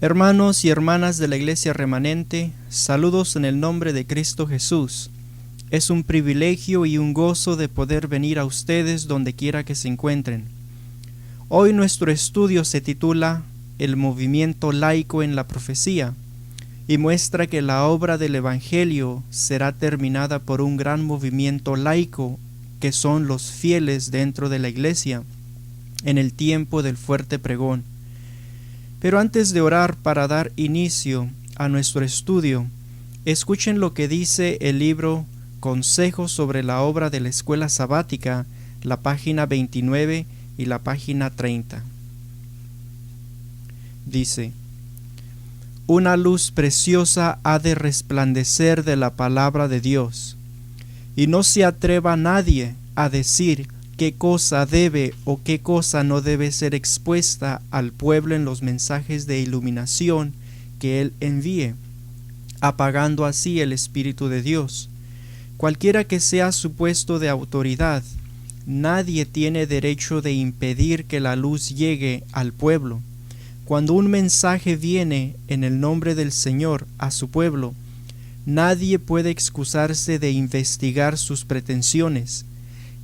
Hermanos y hermanas de la Iglesia Remanente, saludos en el nombre de Cristo Jesús. Es un privilegio y un gozo de poder venir a ustedes donde quiera que se encuentren. Hoy nuestro estudio se titula El movimiento laico en la profecía y muestra que la obra del Evangelio será terminada por un gran movimiento laico que son los fieles dentro de la Iglesia en el tiempo del fuerte pregón. Pero antes de orar para dar inicio a nuestro estudio, escuchen lo que dice el libro Consejos sobre la obra de la escuela sabática, la página 29 y la página 30. Dice: una luz preciosa ha de resplandecer de la palabra de Dios, y no se atreva nadie a decir qué cosa debe o qué cosa no debe ser expuesta al pueblo en los mensajes de iluminación que Él envíe, apagando así el Espíritu de Dios. Cualquiera que sea su puesto de autoridad, nadie tiene derecho de impedir que la luz llegue al pueblo. Cuando un mensaje viene en el nombre del Señor a su pueblo, nadie puede excusarse de investigar sus pretensiones.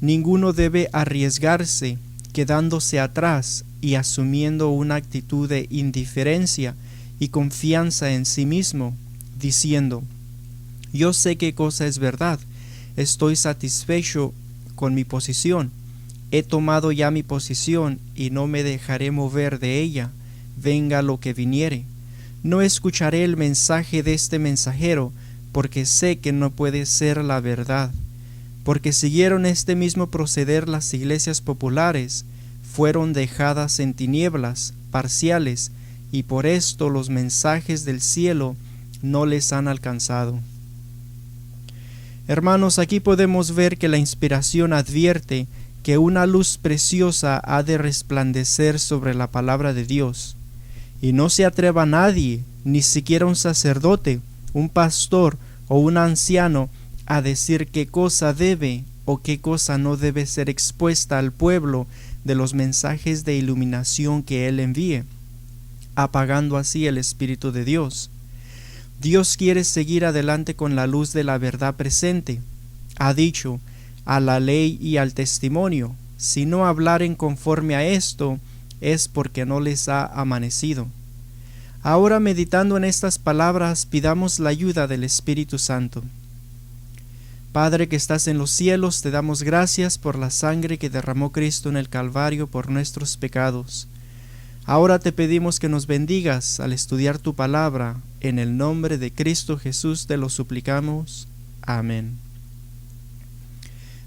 Ninguno debe arriesgarse quedándose atrás y asumiendo una actitud de indiferencia y confianza en sí mismo, diciendo: yo sé qué cosa es verdad, estoy satisfecho con mi posición, he tomado ya mi posición y no me dejaré mover de ella, venga lo que viniere. No escucharé el mensaje de este mensajero, porque sé que no puede ser la verdad. Porque siguieron este mismo proceder las iglesias populares, fueron dejadas en tinieblas parciales, y por esto los mensajes del cielo no les han alcanzado. Hermanos, aquí podemos ver que la inspiración advierte que una luz preciosa ha de resplandecer sobre la palabra de Dios, y no se atreva nadie, ni siquiera un sacerdote, un pastor o un anciano, a decir qué cosa debe o qué cosa no debe ser expuesta al pueblo de los mensajes de iluminación que Él envíe, apagando así el Espíritu de Dios. Dios quiere seguir adelante con la luz de la verdad presente. Ha dicho: a la ley y al testimonio, si no hablaren conforme a esto, es porque no les ha amanecido. Ahora, meditando en estas palabras, pidamos la ayuda del Espíritu Santo. Padre que estás en los cielos, te damos gracias por la sangre que derramó Cristo en el Calvario por nuestros pecados. Ahora te pedimos que nos bendigas al estudiar tu palabra. En el nombre de Cristo Jesús te lo suplicamos. Amén.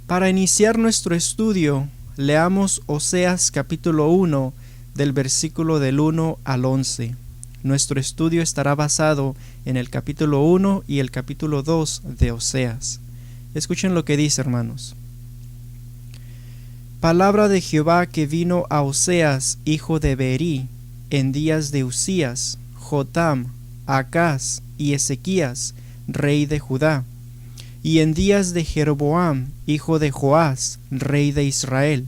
Para iniciar nuestro estudio, leamos Oseas capítulo 1, del versículo del 1 al 11. Nuestro estudio estará basado en el capítulo 1 y el capítulo 2 de Oseas. Escuchen lo que dice, hermanos. Palabra de Jehová que vino a Oseas, hijo de Beeri, en días de Usías, Jotam, Acaz y Ezequías, rey de Judá, y en días de Jeroboam, hijo de Joás, rey de Israel.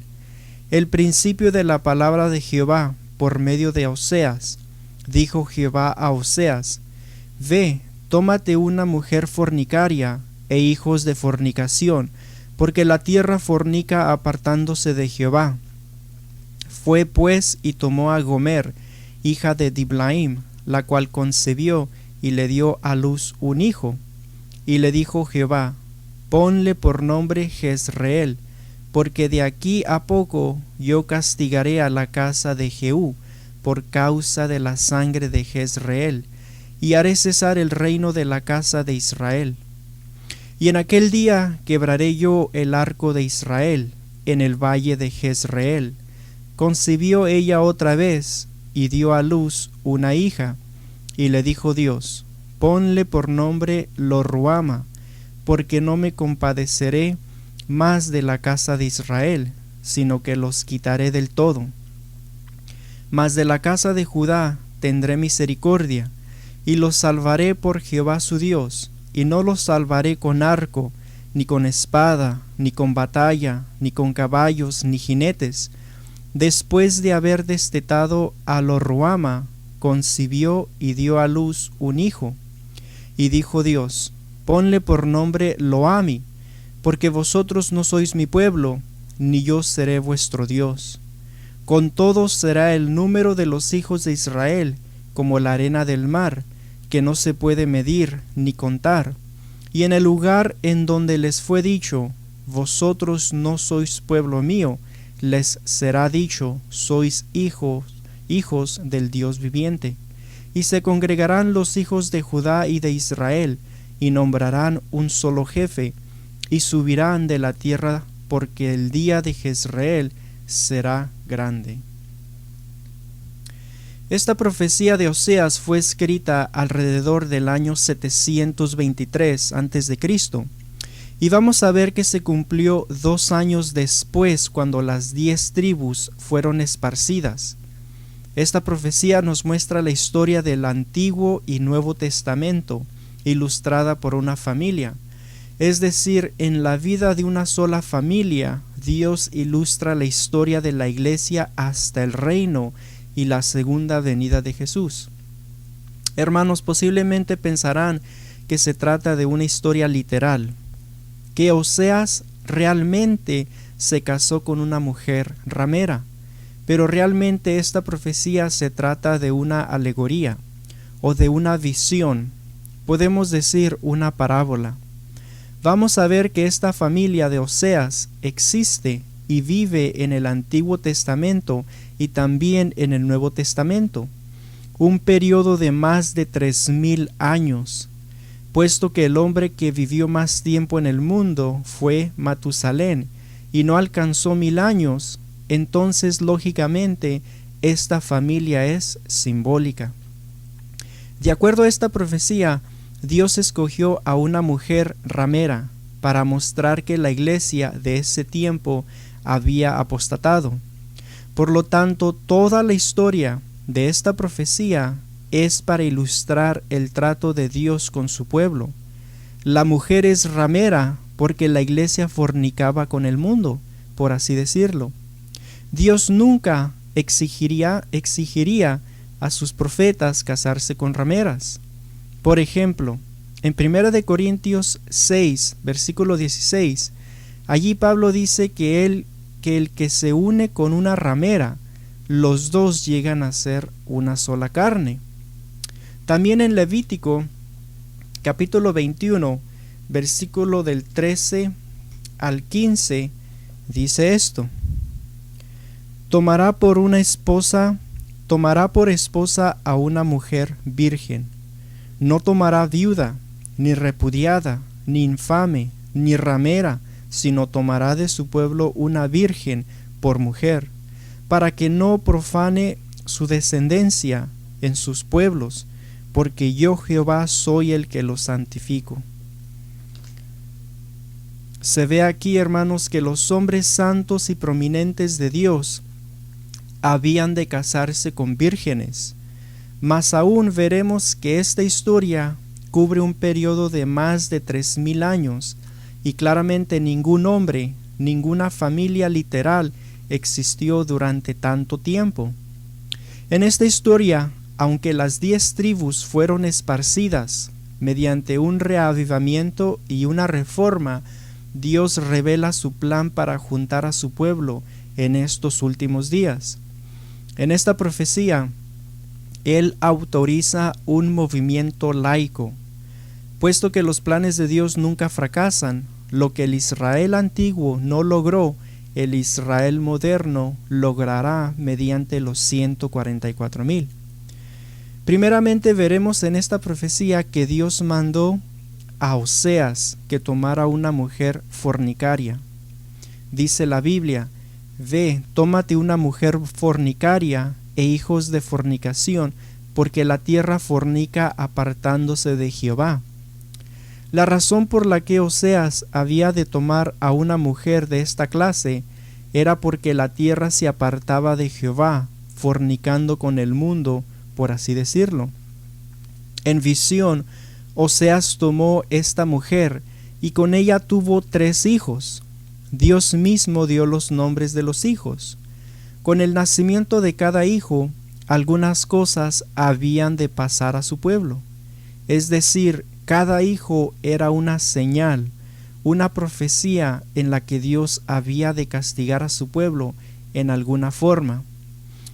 El principio de la palabra de Jehová por medio de Oseas. Dijo Jehová a Oseas: ve, tómate una mujer fornicaria e hijos de fornicación, porque la tierra fornica apartándose de Jehová. Fue pues y tomó a Gomer, hija de Diblaim, la cual concebió y le dio a luz un hijo. Y le dijo Jehová: ponle por nombre Jezreel, porque de aquí a poco yo castigaré a la casa de Jehú por causa de la sangre de Jezreel, y haré cesar el reino de la casa de Israel. Y en aquel día quebraré yo el arco de Israel en el valle de Jezreel. Concibió ella otra vez y dio a luz una hija. Y le dijo Dios: ponle por nombre Lo-ruama, porque no me compadeceré más de la casa de Israel, sino que los quitaré del todo. Mas de la casa de Judá tendré misericordia, y los salvaré por Jehová su Dios, y no los salvaré con arco, ni con espada, ni con batalla, ni con caballos, ni jinetes. Después de haber destetado a Lo-ruama, concibió y dio a luz un hijo. Y dijo Dios: ponle por nombre Lo-ammi, porque vosotros no sois mi pueblo, ni yo seré vuestro Dios. Con todos será el número de los hijos de Israel, como la arena del mar, que no se puede medir ni contar. Y en el lugar en donde les fue dicho: vosotros no sois pueblo mío, les será dicho: sois hijos del Dios viviente. Y se congregarán los hijos de Judá y de Israel, y nombrarán un solo jefe, y subirán de la tierra, porque el día de Jezreel será grande. Esta profecía de Oseas fue escrita alrededor del año 723 a.C., y vamos a ver que se cumplió 2 años después, cuando las 10 tribus fueron esparcidas. Esta profecía nos muestra la historia del Antiguo y Nuevo Testamento, ilustrada por una familia. Es decir, en la vida de una sola familia, Dios ilustra la historia de la iglesia hasta el reino y la segunda venida de Jesús. Hermanos, posiblemente pensarán que se trata de una historia literal, que Oseas realmente se casó con una mujer ramera, pero realmente esta profecía se trata de una alegoría o de una visión, podemos decir una parábola. Vamos a ver que esta familia de Oseas existe y vive en el Antiguo Testamento y también en el Nuevo Testamento, un periodo de más de 3000 años, puesto que el hombre que vivió más tiempo en el mundo fue Matusalén y no alcanzó 1000 años. Entonces, lógicamente, esta familia es simbólica. De acuerdo a esta profecía, Dios escogió a una mujer ramera para mostrar que la iglesia de ese tiempo había apostatado. Por lo tanto, toda la historia de esta profecía es para ilustrar el trato de Dios con su pueblo. La mujer es ramera porque la iglesia fornicaba con el mundo, por así decirlo. Dios nunca exigiría a sus profetas casarse con rameras. Por ejemplo, en 1 Corintios 6, versículo 16, allí Pablo dice que el que se une con una ramera, los dos llegan a ser una sola carne. También en Levítico, capítulo 21, versículo del 13 al 15, dice esto: tomará por esposa a una mujer virgen. No tomará viuda, ni repudiada, ni infame, ni ramera, sino tomará de su pueblo una virgen por mujer, para que no profane su descendencia en sus pueblos, porque yo Jehová soy el que los santifico. Se ve aquí, hermanos, que los hombres santos y prominentes de Dios habían de casarse con vírgenes. Mas aún veremos que esta historia cubre un periodo de más de 3000 años, y claramente ningún hombre, ninguna familia literal existió durante tanto tiempo. En esta historia, aunque las 10 tribus fueron esparcidas mediante un reavivamiento y una reforma, Dios revela su plan para juntar a su pueblo en estos últimos días. En esta profecía, Él autoriza un movimiento laico, puesto que los planes de Dios nunca fracasan. Lo que el Israel antiguo no logró, el Israel moderno logrará mediante los 144,000. Primeramente veremos en esta profecía que Dios mandó a Oseas que tomara una mujer fornicaria. Dice la Biblia: ve, tómate una mujer fornicaria e hijos de fornicación, porque la tierra fornica apartándose de Jehová. La razón por la que Oseas había de tomar a una mujer de esta clase era porque la tierra se apartaba de Jehová, fornicando con el mundo, por así decirlo. En visión, Oseas tomó esta mujer y con ella tuvo 3 hijos. Dios mismo dio los nombres de los hijos. Con el nacimiento de cada hijo, algunas cosas habían de pasar a su pueblo. Es decir, cada hijo era una señal, una profecía en la que Dios había de castigar a su pueblo en alguna forma.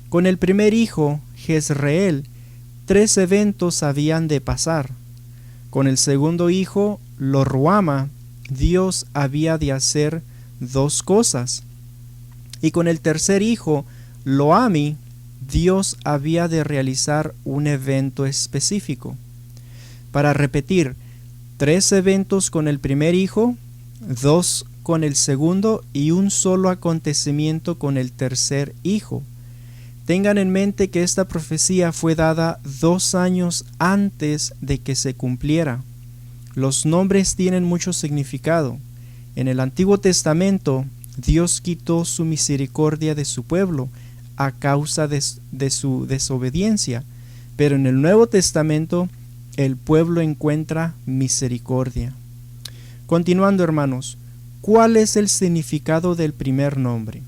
Con el primer hijo, Jezreel, 3 eventos habían de pasar. Con el segundo hijo, Lo-ruama, Dios había de hacer 2 cosas. Y con el tercer hijo, Lo-ami, Dios había de realizar un evento específico. Para repetir, 3 eventos con el primer hijo, 2 con el segundo y un solo acontecimiento con el tercer hijo. Tengan en mente que esta profecía fue dada 2 años antes de que se cumpliera. Los nombres tienen mucho significado. En el Antiguo Testamento, Dios quitó su misericordia de su pueblo a causa de su desobediencia, pero en el Nuevo Testamento el pueblo encuentra misericordia. Continuando, hermanos, ¿cuál es el significado del primer nombre?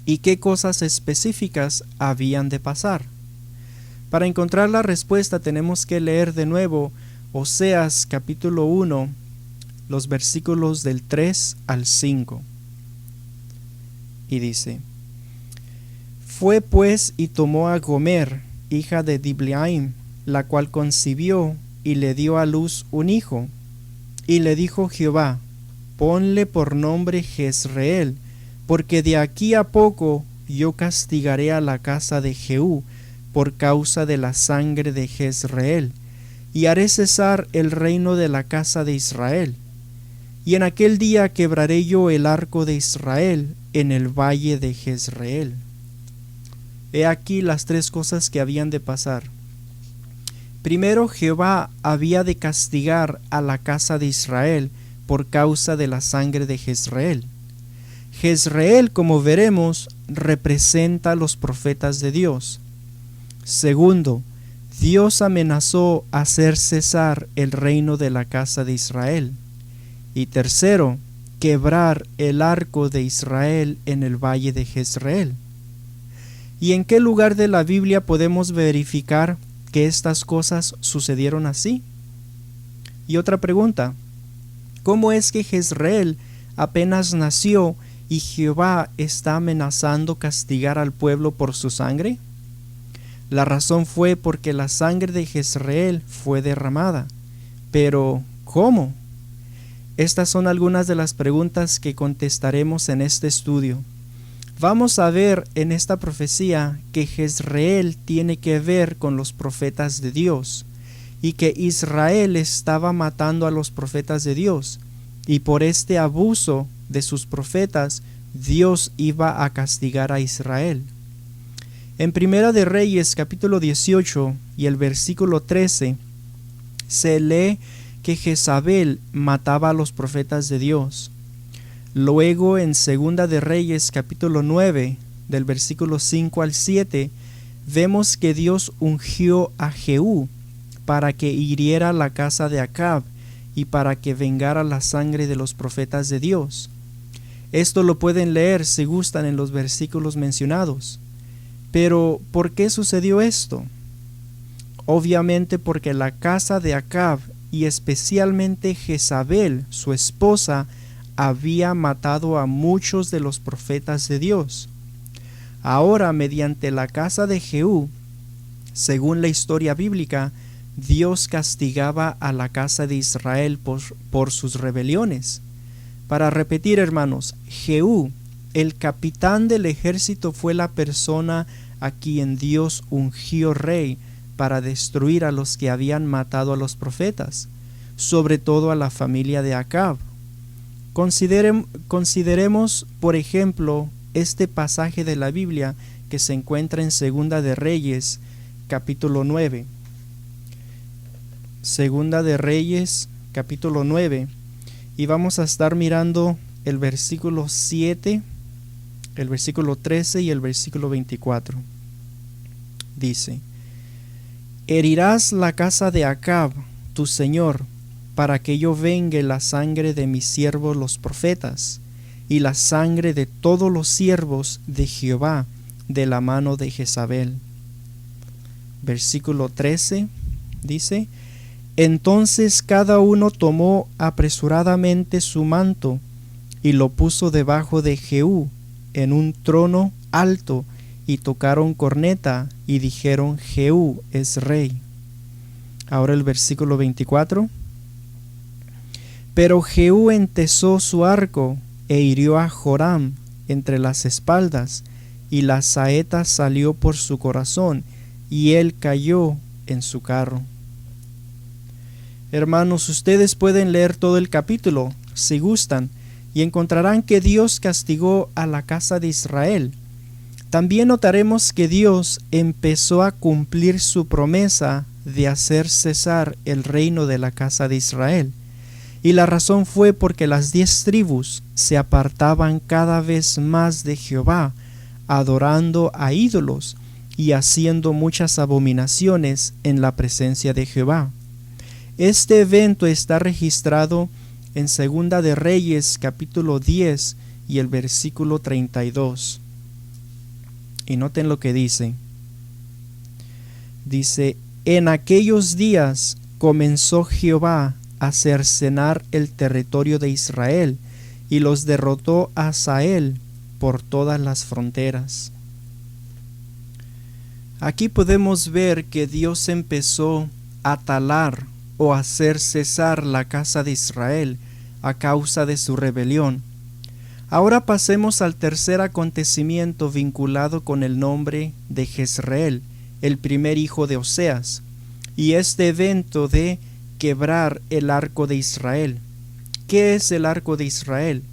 ¿Y qué cosas específicas habían de pasar? Para encontrar la respuesta tenemos que leer de nuevo Oseas capítulo 1, los versículos del 3 al 5. Y dice: Fue pues y tomó a Gomer, hija de Diblaim, la cual concibió y le dio a luz un hijo. Y le dijo Jehová: Ponle por nombre Jezreel, porque de aquí a poco yo castigaré a la casa de Jehú por causa de la sangre de Jezreel, y haré cesar el reino de la casa de Israel. Y en aquel día quebraré yo el arco de Israel en el valle de Jezreel. He aquí las 3 cosas que habían de pasar. Primero, Jehová había de castigar a la casa de Israel por causa de la sangre de Jezreel. Jezreel, como veremos, representa a los profetas de Dios. Segundo, Dios amenazó hacer cesar el reino de la casa de Israel. Y tercero, quebrar el arco de Israel en el valle de Jezreel. ¿Y en qué lugar de la Biblia podemos verificar que estas cosas sucedieron así? Y otra pregunta: ¿cómo es que Jezreel apenas nació y Jehová está amenazando castigar al pueblo por su sangre? La razón fue porque la sangre de Jezreel fue derramada. Pero, ¿cómo? Estas son algunas de las preguntas que contestaremos en este estudio. Vamos a ver en esta profecía que Jezreel tiene que ver con los profetas de Dios, y que Israel estaba matando a los profetas de Dios, y por este abuso de sus profetas, Dios iba a castigar a Israel. En Primera de Reyes capítulo 18 y el versículo 13 se lee que Jezabel mataba a los profetas de Dios. Luego en Segunda de Reyes capítulo 9 del versículo 5 al 7 vemos que Dios ungió a Jehú para que hiriera la casa de Acab y para que vengara la sangre de los profetas de Dios. Esto lo pueden leer si gustan en los versículos mencionados. Pero, ¿por qué sucedió esto? Obviamente porque la casa de Acab y especialmente Jezabel, su esposa, había matado a muchos de los profetas de Dios. Ahora, mediante la casa de Jehú, según la historia bíblica, Dios castigaba a la casa de Israel por sus rebeliones. Para repetir, hermanos, Jehú, el capitán del ejército, fue la persona a quien Dios ungió rey para destruir a los que habían matado a los profetas, sobre todo a la familia de Acab. Consideremos, por ejemplo, este pasaje de la Biblia que se encuentra en Segunda de Reyes, capítulo 9. Segunda de Reyes, capítulo 9, y vamos a estar mirando el versículo 7, el versículo 13 y el versículo 24. Dice: Herirás la casa de Acab, tu señor, para que yo vengue la sangre de mis siervos los profetas, y la sangre de todos los siervos de Jehová, de la mano de Jezabel. versículo 13, dice: Entonces cada uno tomó apresuradamente su manto y lo puso debajo de Jehú en un trono alto, y tocaron corneta y dijeron: Jehú es rey. Ahora el versículo 24. Pero Jehú entesó su arco e hirió a Joram entre las espaldas, y la saeta salió por su corazón, y él cayó en su carro. Hermanos, ustedes pueden leer todo el capítulo si gustan, y encontrarán que Dios castigó a la casa de Israel. También notaremos que Dios empezó a cumplir su promesa de hacer cesar el reino de la casa de Israel. Y la razón fue porque las 10 tribus se apartaban cada vez más de Jehová, adorando a ídolos y haciendo muchas abominaciones en la presencia de Jehová. Este evento está registrado en Segunda de Reyes, capítulo 10 y el versículo 32. Y noten lo que dice. Dice: En aquellos días comenzó Jehová a cercenar el territorio de Israel, y los derrotó a Hazael por todas las fronteras. Aquí podemos ver que Dios empezó a talar o hacer cesar la casa de Israel a causa de su rebelión. Ahora pasemos al tercer acontecimiento vinculado con el nombre de Jezreel, el primer hijo de Oseas, y este evento de quebrar el arco de Israel. ¿Qué es el arco de Israel?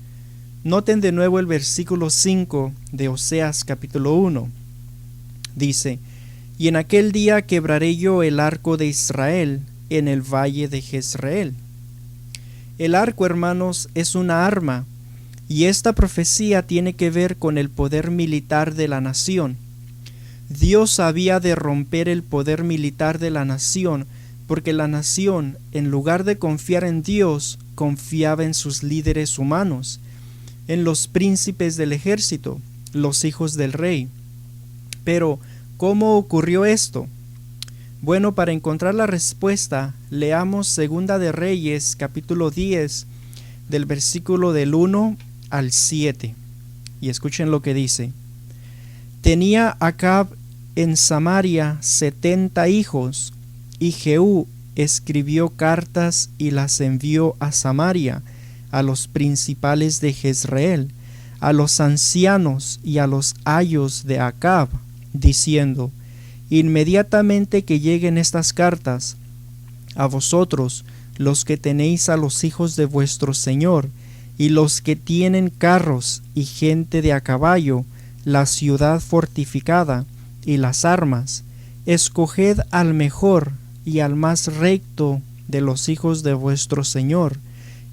Noten de nuevo el versículo 5 de Oseas capítulo 1. Dice: Y en aquel día quebraré yo el arco de Israel en el valle de Jezreel. El arco, hermanos, es una arma, y esta profecía tiene que ver con el poder militar de la nación. Dios había de romper el poder militar de la nación, porque la nación, en lugar de confiar en Dios, confiaba en sus líderes humanos, en los príncipes del ejército, los hijos del rey. Pero, ¿cómo ocurrió esto? Bueno, para encontrar la respuesta, leamos Segunda de Reyes, capítulo 10, del versículo del 1 al 7. Y escuchen lo que dice. Tenía Acab en Samaria 70 hijos, y Jehú escribió cartas y las envió a Samaria, a los principales de Jezreel, a los ancianos y a los ayos de Acab, diciendo: Inmediatamente que lleguen estas cartas a vosotros, los que tenéis a los hijos de vuestro señor, y los que tienen carros y gente de a caballo, la ciudad fortificada y las armas, escoged al mejor y al más recto de los hijos de vuestro señor,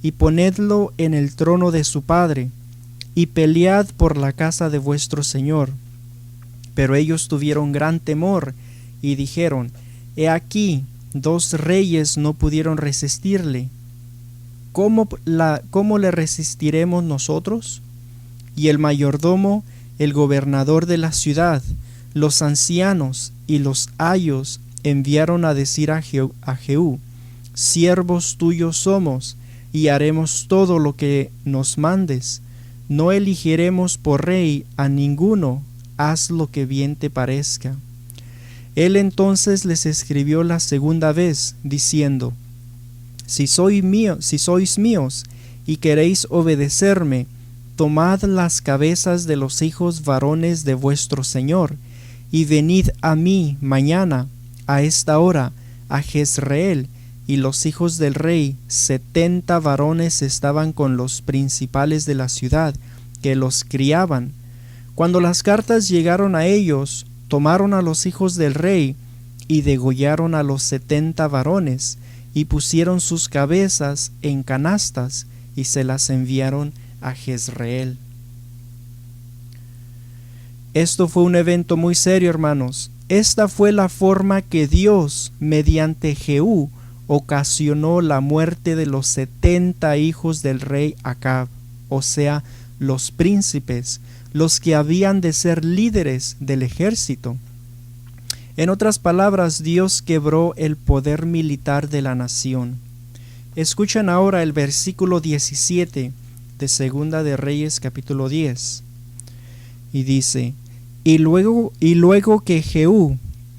y ponedlo en el trono de su padre, y pelead por la casa de vuestro señor. Pero ellos tuvieron gran temor, y dijeron: He aquí, 2 reyes no pudieron resistirle. ¿Cómo le resistiremos nosotros? Y el mayordomo, el gobernador de la ciudad, los ancianos y los ayos enviaron a decir a Jehú: Siervos tuyos somos, y haremos todo lo que nos mandes. No elegiremos por rey a ninguno, haz lo que bien te parezca. Él entonces les escribió la segunda vez, diciendo: Si sois míos y queréis obedecerme, tomad las cabezas de los hijos varones de vuestro señor, y venid a mí mañana, a esta hora, a Jezreel. Y los hijos del rey, 70 varones, estaban con los principales de la ciudad, que los criaban. Cuando las cartas llegaron a ellos, tomaron a los hijos del rey, y degollaron a los 70 varones, y pusieron sus cabezas en canastas, y se las enviaron a Jezreel. Esto fue un evento muy serio, hermanos. Esta fue la forma que Dios, mediante Jehú, ocasionó la muerte de los 70 hijos del rey Acab, o sea, los príncipes, los que habían de ser líderes del ejército. En otras palabras, Dios quebró el poder militar de la nación. Escuchen ahora el versículo 17 de Segunda de Reyes capítulo 10. Y dice: y luego que Jehú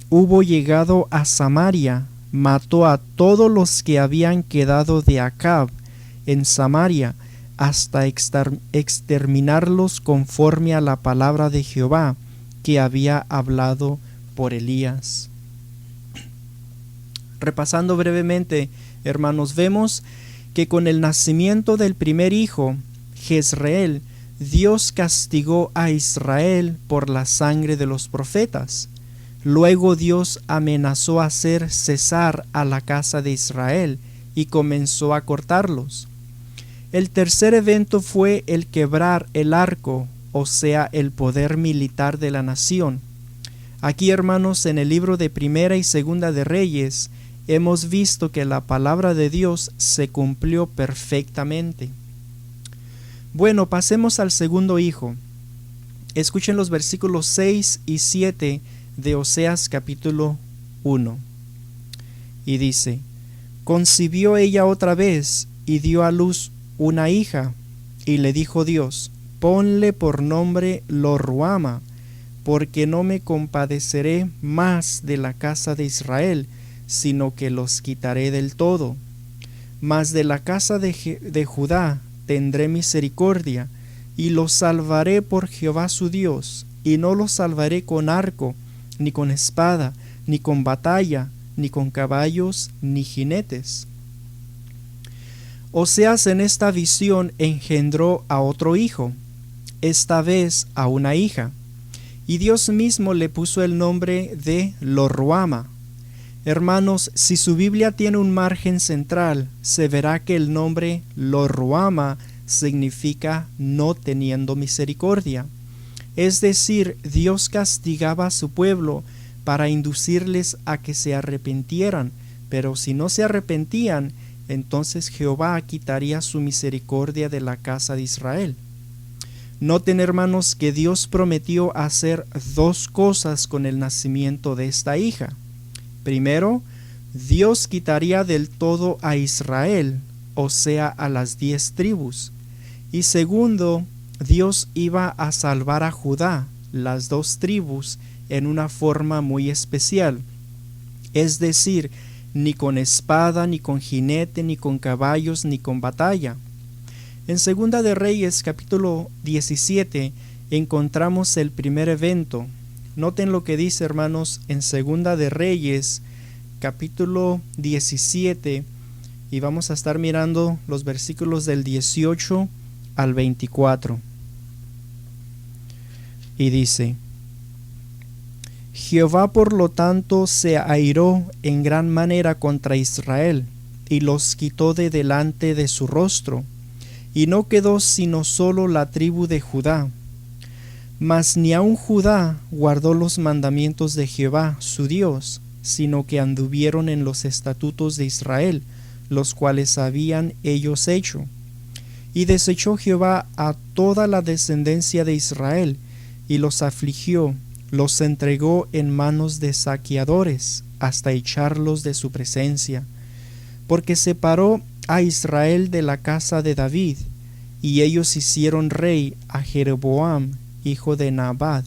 hubo llegado a Samaria, mató a todos los que habían quedado de Acab en Samaria, hasta exterminarlos conforme a la palabra de Jehová que había hablado por Elías. Repasando brevemente, hermanos, vemos que con el nacimiento del primer hijo, Jezreel, Dios castigó a Israel por la sangre de los profetas. Luego Dios amenazó hacer cesar a la casa de Israel y comenzó a cortarlos. El tercer evento fue el quebrar el arco, o sea, el poder militar de la nación. Aquí, hermanos, en el libro de Primera y Segunda de Reyes, hemos visto que la palabra de Dios se cumplió perfectamente. Bueno, pasemos al segundo hijo. Escuchen los versículos 6 y 7 de Oseas capítulo 1. Y dice: concibió ella otra vez y dio a luz una hija, y le dijo Dios: ponle por nombre Lo-ruhama, porque no me compadeceré más de la casa de Israel, sino que los quitaré del todo. Mas de la casa de Judá tendré misericordia, y los salvaré por Jehová su Dios, y no los salvaré con arco, ni con espada, ni con batalla, ni con caballos, ni jinetes. Oseas en esta visión engendró a otro hijo, esta vez a una hija, y Dios mismo le puso el nombre de Lo-ruhama. Hermanos, si su Biblia tiene un margen central, se verá que el nombre Lo-ruhama significa no teniendo misericordia. Es decir, Dios castigaba a su pueblo para inducirles a que se arrepintieran, pero si no se arrepentían, entonces Jehová quitaría su misericordia de la casa de Israel. Noten, hermanos, que Dios prometió hacer dos cosas con el nacimiento de esta hija. Primero, Dios quitaría del todo a Israel, o sea, a las 10 tribus. Y segundo, Dios iba a salvar a Judá, las 2 tribus, en una forma muy especial. Es decir, ni con espada, ni con jinete, ni con caballos, ni con batalla. En Segunda de Reyes, capítulo 17, encontramos el primer evento. Noten lo que dice, hermanos, en Segunda de Reyes, capítulo 17, y vamos a estar mirando los versículos del 18 al 24. Y dice: Jehová por lo tanto se airó en gran manera contra Israel, y los quitó de delante de su rostro, y no quedó sino solo la tribu de Judá. Mas ni aun Judá guardó los mandamientos de Jehová su Dios, sino que anduvieron en los estatutos de Israel, los cuales habían ellos hecho. Y desechó Jehová a toda la descendencia de Israel, y los afligió, los entregó en manos de saqueadores, hasta echarlos de su presencia. Porque separó a Israel de la casa de David, y ellos hicieron rey a Jeroboam, hijo de Nabat,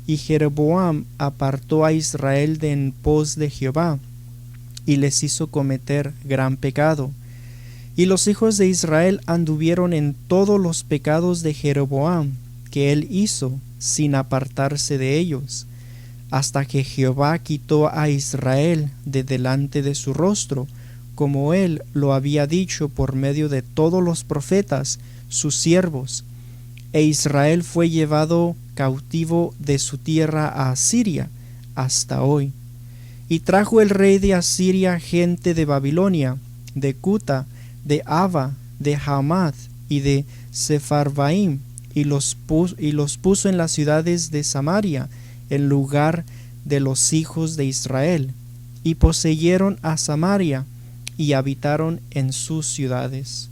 y Jeroboam apartó a Israel de en pos de Jehová, y les hizo cometer gran pecado. Y los hijos de Israel anduvieron en todos los pecados de Jeroboam, que él hizo, sin apartarse de ellos, hasta que Jehová quitó a Israel de delante de su rostro, como él lo había dicho por medio de todos los profetas, sus siervos. E Israel fue llevado cautivo de su tierra a Asiria hasta hoy. Y trajo el rey de Asiria gente de Babilonia, de Cuta, de Ava, de Hamath y de Sepharvaim, y los puso en las ciudades de Samaria, en lugar de los hijos de Israel, y poseyeron a Samaria, y habitaron en sus ciudades.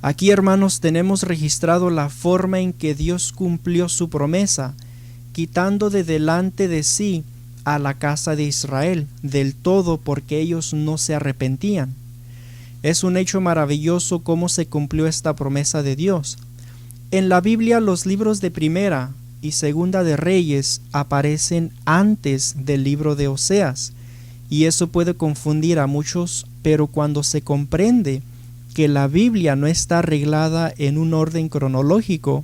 Aquí, hermanos, tenemos registrado la forma en que Dios cumplió su promesa, quitando de delante de sí a la casa de Israel del todo, porque ellos no se arrepentían. Es un hecho maravilloso cómo se cumplió esta promesa de Dios. En la Biblia, los libros de Primera y Segunda de Reyes aparecen antes del libro de Oseas, y eso puede confundir a muchos, pero cuando se comprende que la Biblia no está arreglada en un orden cronológico,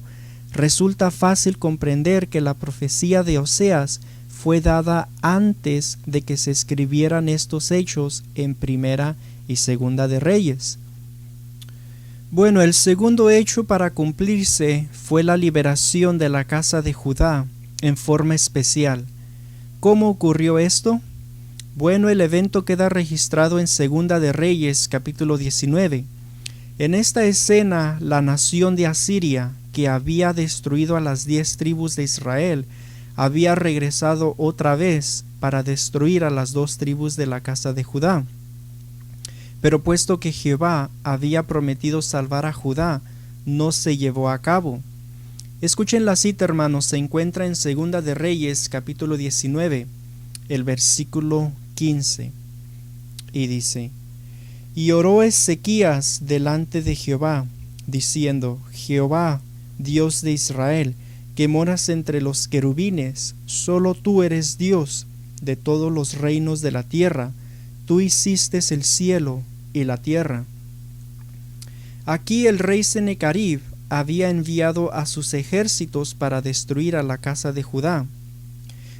resulta fácil comprender que la profecía de Oseas fue dada antes de que se escribieran estos hechos en Primera y Segunda de Reyes. Bueno, el segundo hecho para cumplirse fue la liberación de la casa de Judá en forma especial. ¿Cómo ocurrió esto? Bueno, el evento queda registrado en Segunda de Reyes, capítulo 19. En esta escena, la nación de Asiria, que había destruido a las 10 tribus de Israel, había regresado otra vez para destruir a las 2 tribus de la casa de Judá. Pero puesto que Jehová había prometido salvar a Judá, no se llevó a cabo. Escuchen la cita, hermanos, se encuentra en Segunda de Reyes, capítulo 19, el versículo 15, y dice: Y oró Ezequías delante de Jehová, diciendo: Jehová, Dios de Israel, que moras entre los querubines, solo tú eres Dios de todos los reinos de la tierra. Tú hiciste el cielo y la tierra. Aquí el rey Sennacherib había enviado a sus ejércitos para destruir a la casa de Judá,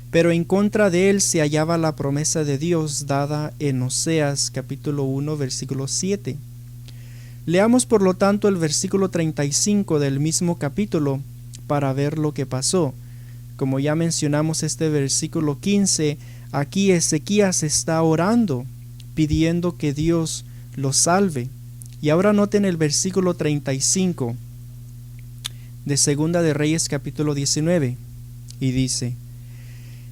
pero en contra de él se hallaba la promesa de Dios dada en Oseas capítulo 1 versículo 7. Leamos por lo tanto el versículo 35 del mismo capítulo para ver lo que pasó. Como ya mencionamos este versículo 15, aquí Ezequías está orando, pidiendo que Dios lo salve. Y ahora noten el versículo 35 de Segunda de Reyes capítulo 19, y dice: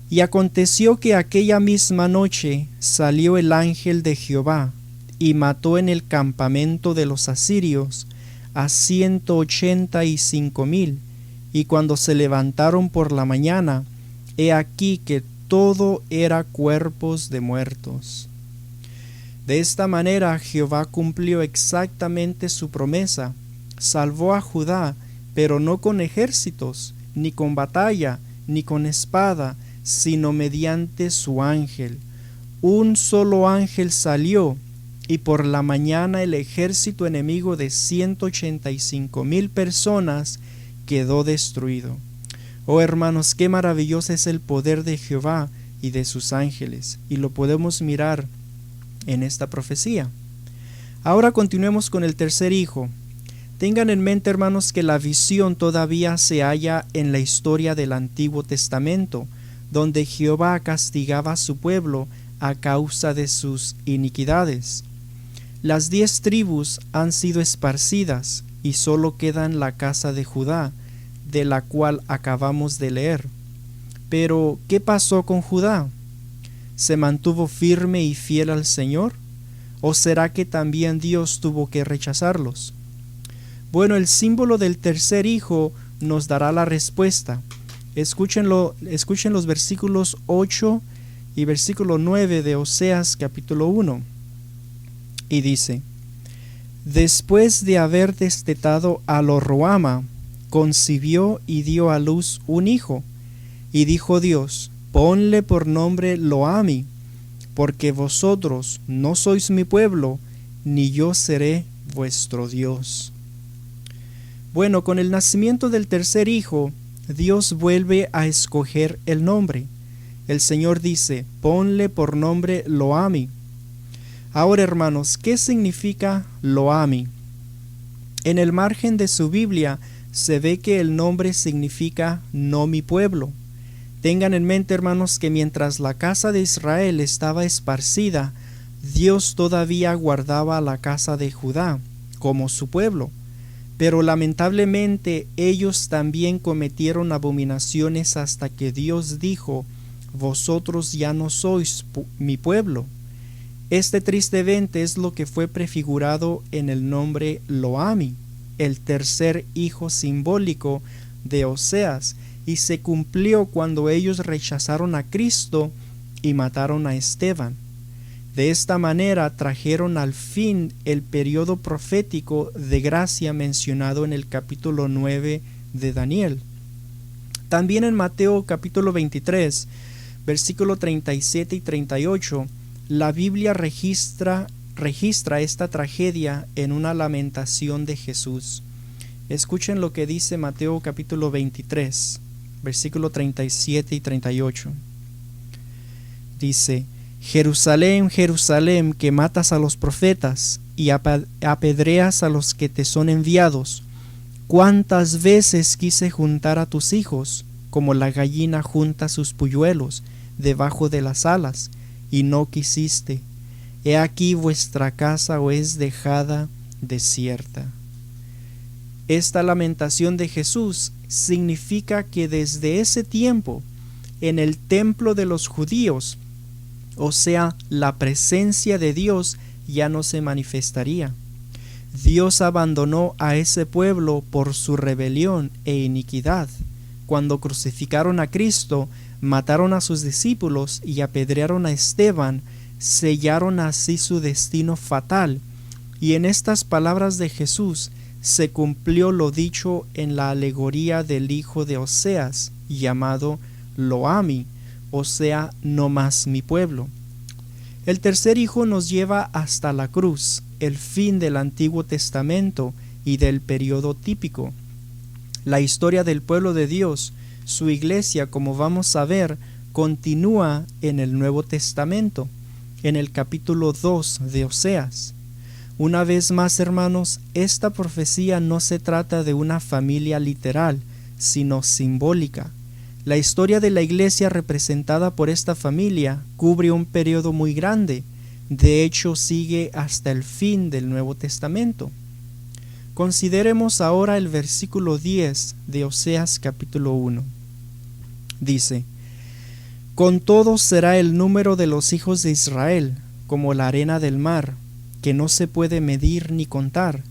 Y aconteció que aquella misma noche salió el ángel de Jehová, y mató en el campamento de los asirios a 185,000, y cuando se levantaron por la mañana, he aquí que todo era cuerpos de muertos. De esta manera Jehová cumplió exactamente su promesa, salvó a Judá, pero no con ejércitos, ni con batalla, ni con espada, sino mediante su ángel. Un solo ángel salió, y por la mañana el ejército enemigo de 185,000 personas quedó destruido. Oh hermanos, qué maravilloso es el poder de Jehová y de sus ángeles, y lo podemos mirar en esta profecía. Ahora continuemos con el tercer hijo. Tengan en mente, hermanos, que la visión todavía se halla en la historia del Antiguo Testamento, donde Jehová castigaba a su pueblo a causa de sus iniquidades. Las 10 tribus han sido esparcidas y solo quedan la casa de Judá, de la cual acabamos de leer. Pero, ¿qué pasó con Judá? ¿Se mantuvo firme y fiel al Señor? ¿O será que también Dios tuvo que rechazarlos? Bueno, el símbolo del tercer hijo nos dará la respuesta. Escuchen los versículos 8 y versículo 9 de Oseas capítulo 1. Y dice: Después de haber destetado a Lo-ruhama, concibió y dio a luz un hijo. Y dijo Dios: Ponle por nombre Lo-ammi, porque vosotros no sois mi pueblo, ni yo seré vuestro Dios. Bueno, con el nacimiento del tercer hijo, Dios vuelve a escoger el nombre. El Señor dice: Ponle por nombre Lo-ammi. Ahora, hermanos, ¿qué significa Lo-ammi? En el margen de su Biblia se ve que el nombre significa no mi pueblo. Tengan en mente, hermanos, que mientras la casa de Israel estaba esparcida, Dios todavía guardaba la casa de Judá como su pueblo. Pero lamentablemente ellos también cometieron abominaciones hasta que Dios dijo: Vosotros ya no sois mi pueblo. Este triste evento es lo que fue prefigurado en el nombre Lo-ammi, el tercer hijo simbólico de Oseas, y se cumplió cuando ellos rechazaron a Cristo y mataron a Esteban. De esta manera trajeron al fin el periodo profético de gracia mencionado en el capítulo 9 de Daniel. También en Mateo capítulo 23, versículo 37 y 38, la Biblia registra esta tragedia en una lamentación de Jesús. Escuchen lo que dice Mateo capítulo 23, versículo 37 y 38. Dice: Jerusalén, Jerusalén, que matas a los profetas y apedreas a los que te son enviados. ¿Cuántas veces quise juntar a tus hijos, como la gallina junta sus polluelos debajo de las alas, y no quisiste? He aquí vuestra casa os es dejada desierta. Esta lamentación de Jesús significa que desde ese tiempo, en el templo de los judíos, o sea, la presencia de Dios ya no se manifestaría. Dios abandonó a ese pueblo por su rebelión e iniquidad. Cuando crucificaron a Cristo, mataron a sus discípulos y apedrearon a Esteban, sellaron así su destino fatal. Y en estas palabras de Jesús se cumplió lo dicho en la alegoría del hijo de Oseas, llamado Lo-Ami, o sea, no más mi pueblo. El tercer hijo nos lleva hasta la cruz, el fin del Antiguo Testamento y del periodo típico. La historia del pueblo de Dios, su iglesia, como vamos a ver, continúa en el Nuevo Testamento, en el capítulo 2 de Oseas. Una vez más, hermanos, esta profecía no se trata de una familia literal, sino simbólica. La historia de la iglesia representada por esta familia cubre un periodo muy grande. De hecho, sigue hasta el fin del Nuevo Testamento. Consideremos ahora el versículo 10 de Oseas capítulo 1. Dice: Con todo será el número de los hijos de Israel, como la arena del mar, que no se puede medir ni contar.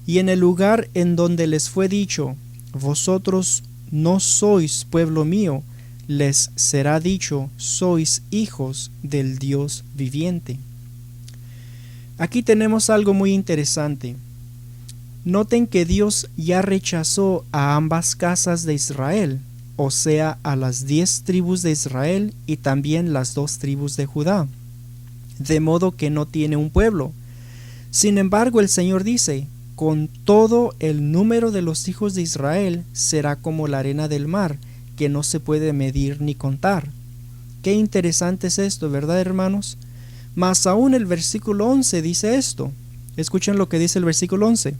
Y en el lugar en donde les fue dicho: Vosotros no sois pueblo mío, les será dicho: sois hijos del Dios viviente. Aquí tenemos algo muy interesante. Noten que Dios ya rechazó a ambas casas de Israel, o sea, a las 10 tribus de Israel y también las 2 tribus de Judá, de modo que no tiene un pueblo. Sin embargo, el Señor dice: con todo el número de los hijos de Israel será como la arena del mar, que no se puede medir ni contar. Qué interesante es esto, ¿verdad, hermanos? Más aún el versículo 11 dice esto. Escuchen lo que dice el versículo 11.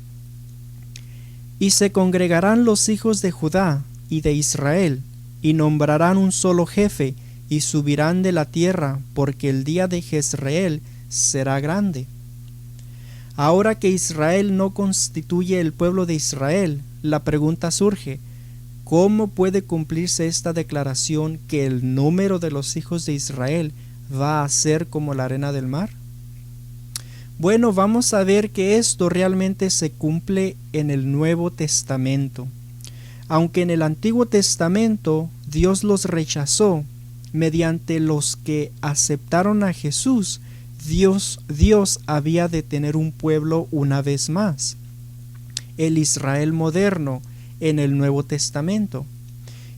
Y se congregarán los hijos de Judá y de Israel, y nombrarán un solo jefe, y subirán de la tierra, porque el día de Jezreel será grande. Ahora que Israel no constituye el pueblo de Israel, la pregunta surge: ¿cómo puede cumplirse esta declaración que el número de los hijos de Israel va a ser como la arena del mar? Bueno, vamos a ver que esto realmente se cumple en el Nuevo Testamento. Aunque en el Antiguo Testamento Dios los rechazó, mediante los que aceptaron a Jesús, Dios había de tener un pueblo una vez más, el Israel moderno en el Nuevo Testamento.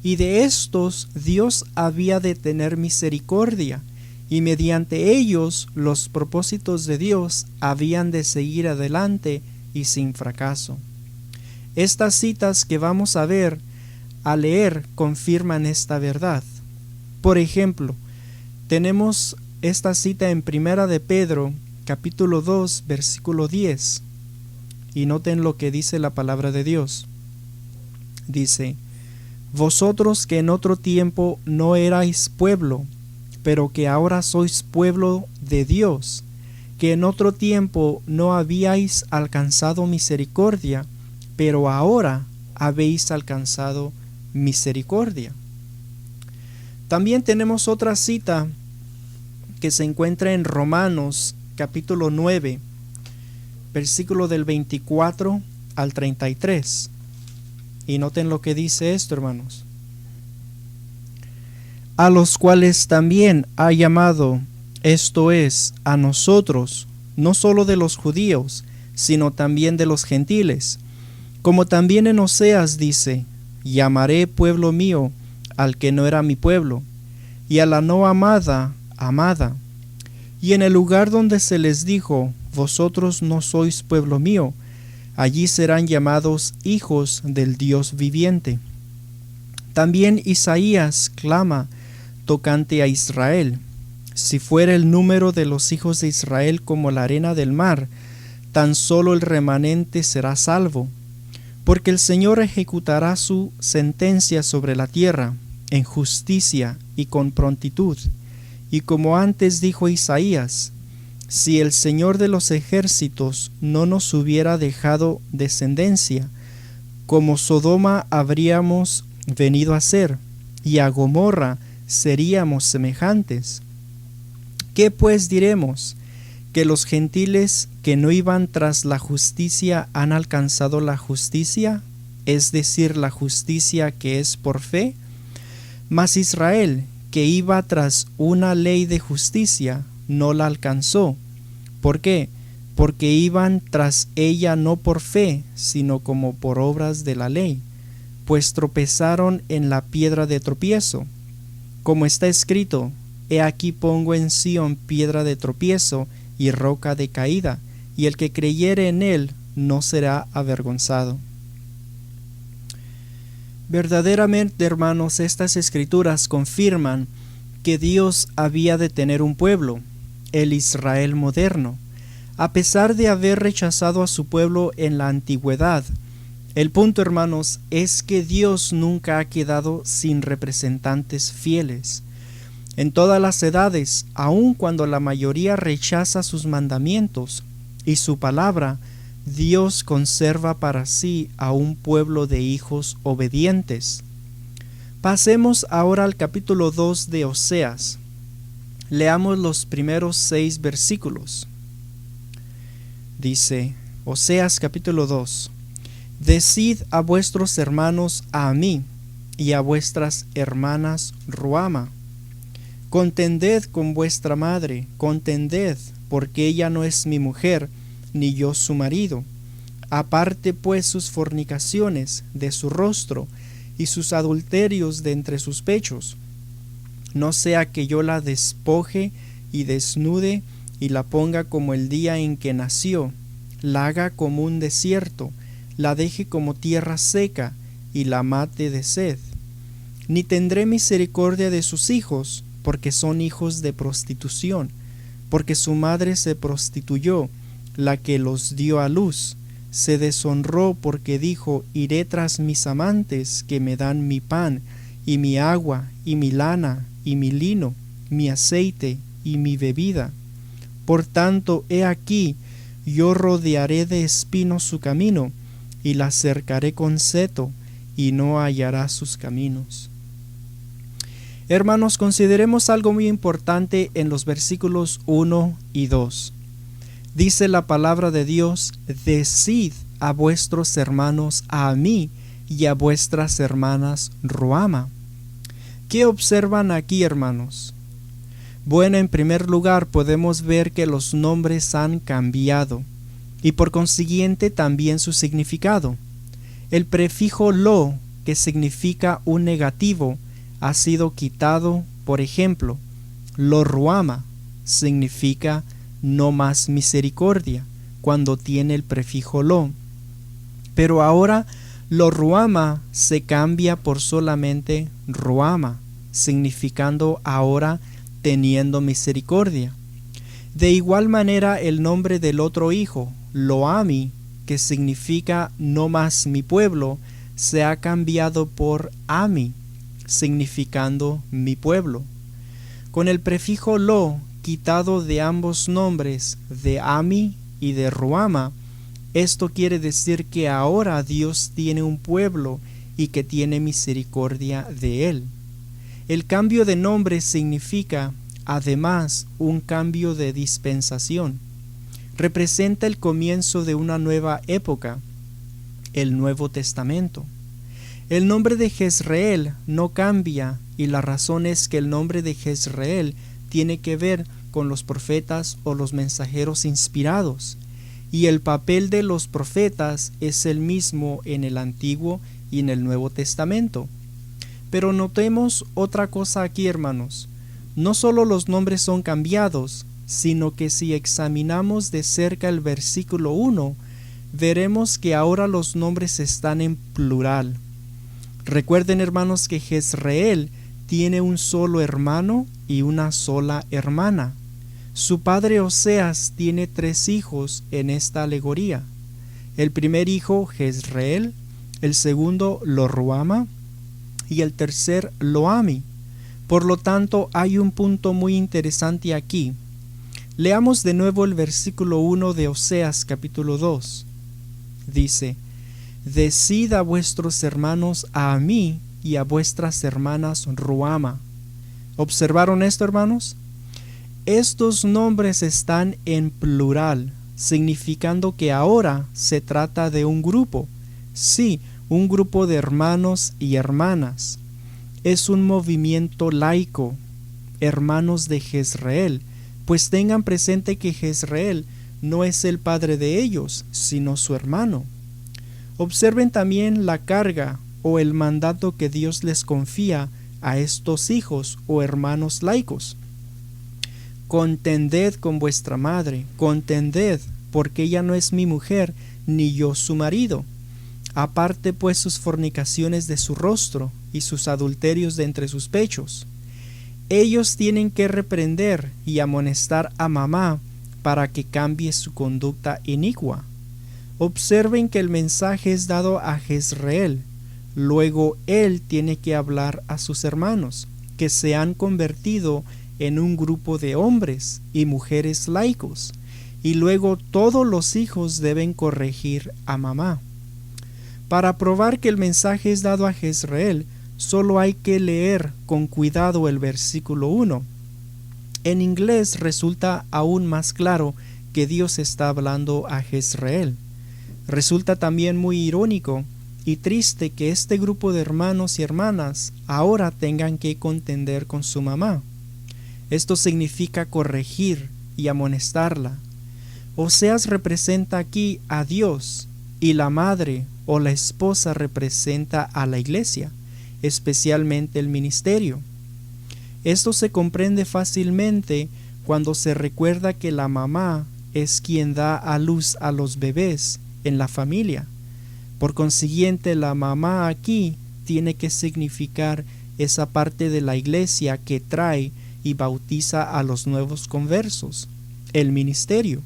Y de estos Dios había de tener misericordia, y mediante ellos los propósitos de Dios habían de seguir adelante y sin fracaso. Estas citas que vamos a leer confirman esta verdad. Por ejemplo, tenemos esta cita en Primera de Pedro, capítulo 2, versículo 10. Y noten lo que dice la palabra de Dios. Dice: Vosotros que en otro tiempo no erais pueblo, pero que ahora sois pueblo de Dios, que en otro tiempo no habíais alcanzado misericordia, pero ahora habéis alcanzado misericordia. También tenemos otra cita que se encuentra en Romanos capítulo 9, versículo del 24 al 33. Y noten lo que dice esto, hermanos. a los cuales también ha llamado, esto es, a nosotros, no solo de los judíos, sino también de los gentiles. Como también en Oseas dice, llamaré pueblo mío al que no era mi pueblo, y a la no amada, amada. Y en el lugar donde se les dijo, vosotros no sois pueblo mío, allí serán llamados hijos del Dios viviente. También Isaías clama tocante a Israel, si fuera el número de los hijos de Israel como la arena del mar, tan solo el remanente será salvo, porque el Señor ejecutará su sentencia sobre la tierra, en justicia y con prontitud. Y como antes dijo Isaías, si el Señor de los ejércitos no nos hubiera dejado descendencia, como Sodoma habríamos venido a ser, y a Gomorra seríamos semejantes. ¿Qué pues diremos? ¿Que los gentiles que no iban tras la justicia han alcanzado la justicia? Es decir, la justicia que es por fe. Mas Israel, que iba tras una ley de justicia, no la alcanzó. ¿Por qué? Porque iban tras ella no por fe, sino como por obras de la ley, pues tropezaron en la piedra de tropiezo. Como está escrito, he aquí pongo en Sión piedra de tropiezo y roca de caída, y el que creyere en él no será avergonzado. Verdaderamente, hermanos, estas escrituras confirman que Dios había de tener un pueblo, el Israel moderno, a pesar de haber rechazado a su pueblo en la antigüedad. El punto, hermanos, es que Dios nunca ha quedado sin representantes fieles. En todas las edades, aun cuando la mayoría rechaza sus mandamientos y su palabra, Dios conserva para sí a un pueblo de hijos obedientes. Pasemos ahora al capítulo 2 de Oseas. Leamos los primeros 6 versículos. Dice, Oseas capítulo 2: Decid a vuestros hermanos a mí, y a vuestras hermanas Ruama. Contended con vuestra madre, contended, porque ella no es mi mujer, ni yo su marido. Aparte pues sus fornicaciones de su rostro, y sus adulterios de entre sus pechos. No sea que yo la despoje y desnude, y la ponga como el día en que nació, la haga como un desierto, la deje como tierra seca, y la mate de sed. Ni tendré misericordia de sus hijos, porque son hijos de prostitución, porque su madre se prostituyó, la que los dio a luz. Se deshonró porque dijo, iré tras mis amantes que me dan mi pan, y mi agua, y mi lana, y mi lino, mi aceite, y mi bebida. Por tanto, he aquí, yo rodearé de espinos su camino, y la cercaré con seto, y no hallará sus caminos. Hermanos, consideremos algo muy importante en los versículos 1 y 2. Dice la palabra de Dios, decid a vuestros hermanos a mí, y a vuestras hermanas Ruama. ¿Qué observan aquí, hermanos? Bueno, en primer lugar podemos ver que los nombres han cambiado, y por consiguiente también su significado. El prefijo lo, que significa un negativo, ha sido quitado. Por ejemplo, lo Ruama significa no más misericordia, cuando tiene el prefijo lo. Pero ahora lo Ruama se cambia por solamente Ruama, significando ahora teniendo misericordia. De igual manera, el nombre del otro hijo, Loami, que significa no más mi pueblo, se ha cambiado por Ami, significando mi pueblo. Con el prefijo lo quitado de ambos nombres, de Ami y de Ruama, esto quiere decir que ahora Dios tiene un pueblo y que tiene misericordia de él. El cambio de nombre significa, además, un cambio de dispensación. Representa el comienzo de una nueva época, el Nuevo Testamento. El nombre de Jezreel no cambia, y la razón es que el nombre de Jezreel tiene que ver con los profetas o los mensajeros inspirados, y el papel de los profetas es el mismo en el Antiguo y en el Nuevo Testamento. Pero notemos otra cosa aquí, hermanos. No solo los nombres son cambiados, sino que si examinamos de cerca el versículo 1, veremos que ahora los nombres están en plural. Recuerden, hermanos, que Jezreel tiene un solo hermano y una sola hermana. Su padre Oseas tiene 3 hijos en esta alegoría. El primer hijo, Jezreel, el segundo, Lo-ruama, y el tercer, Lo-ami. Por lo tanto, hay un punto muy interesante aquí. Leamos de nuevo el versículo 1 de Oseas capítulo 2. Dice: Decid a vuestros hermanos a mí y a vuestras hermanas Ruama. ¿Observaron esto, hermanos? Estos nombres están en plural, significando que ahora se trata de un grupo. Sí, un grupo de hermanos y hermanas. Es un movimiento laico, hermanos de Jezreel, pues tengan presente que Jezreel no es el padre de ellos, sino su hermano. Observen también la carga o el mandato que Dios les confía a estos hijos o hermanos laicos. Contended con vuestra madre, contended, porque ella no es mi mujer, ni yo su marido. Aparte pues sus fornicaciones de su rostro y sus adulterios de entre sus pechos. Ellos tienen que reprender y amonestar a mamá para que cambie su conducta inicua. Observen que el mensaje es dado a Jezreel, luego él tiene que hablar a sus hermanos, que se han convertido en un grupo de hombres y mujeres laicos, y luego todos los hijos deben corregir a mamá. Para probar que el mensaje es dado a Jezreel, solo hay que leer con cuidado el versículo 1. En inglés resulta aún más claro que Dios está hablando a Jezreel. Resulta también muy irónico y triste que este grupo de hermanos y hermanas ahora tengan que contender con su mamá. Esto significa corregir y amonestarla. Oseas representa aquí a Dios y la madre o la esposa representa a la iglesia, especialmente el ministerio. Esto se comprende fácilmente cuando se recuerda que la mamá es quien da a luz a los bebés en la familia. Por consiguiente, la mamá aquí tiene que significar esa parte de la iglesia que trae y bautiza a los nuevos conversos, el ministerio.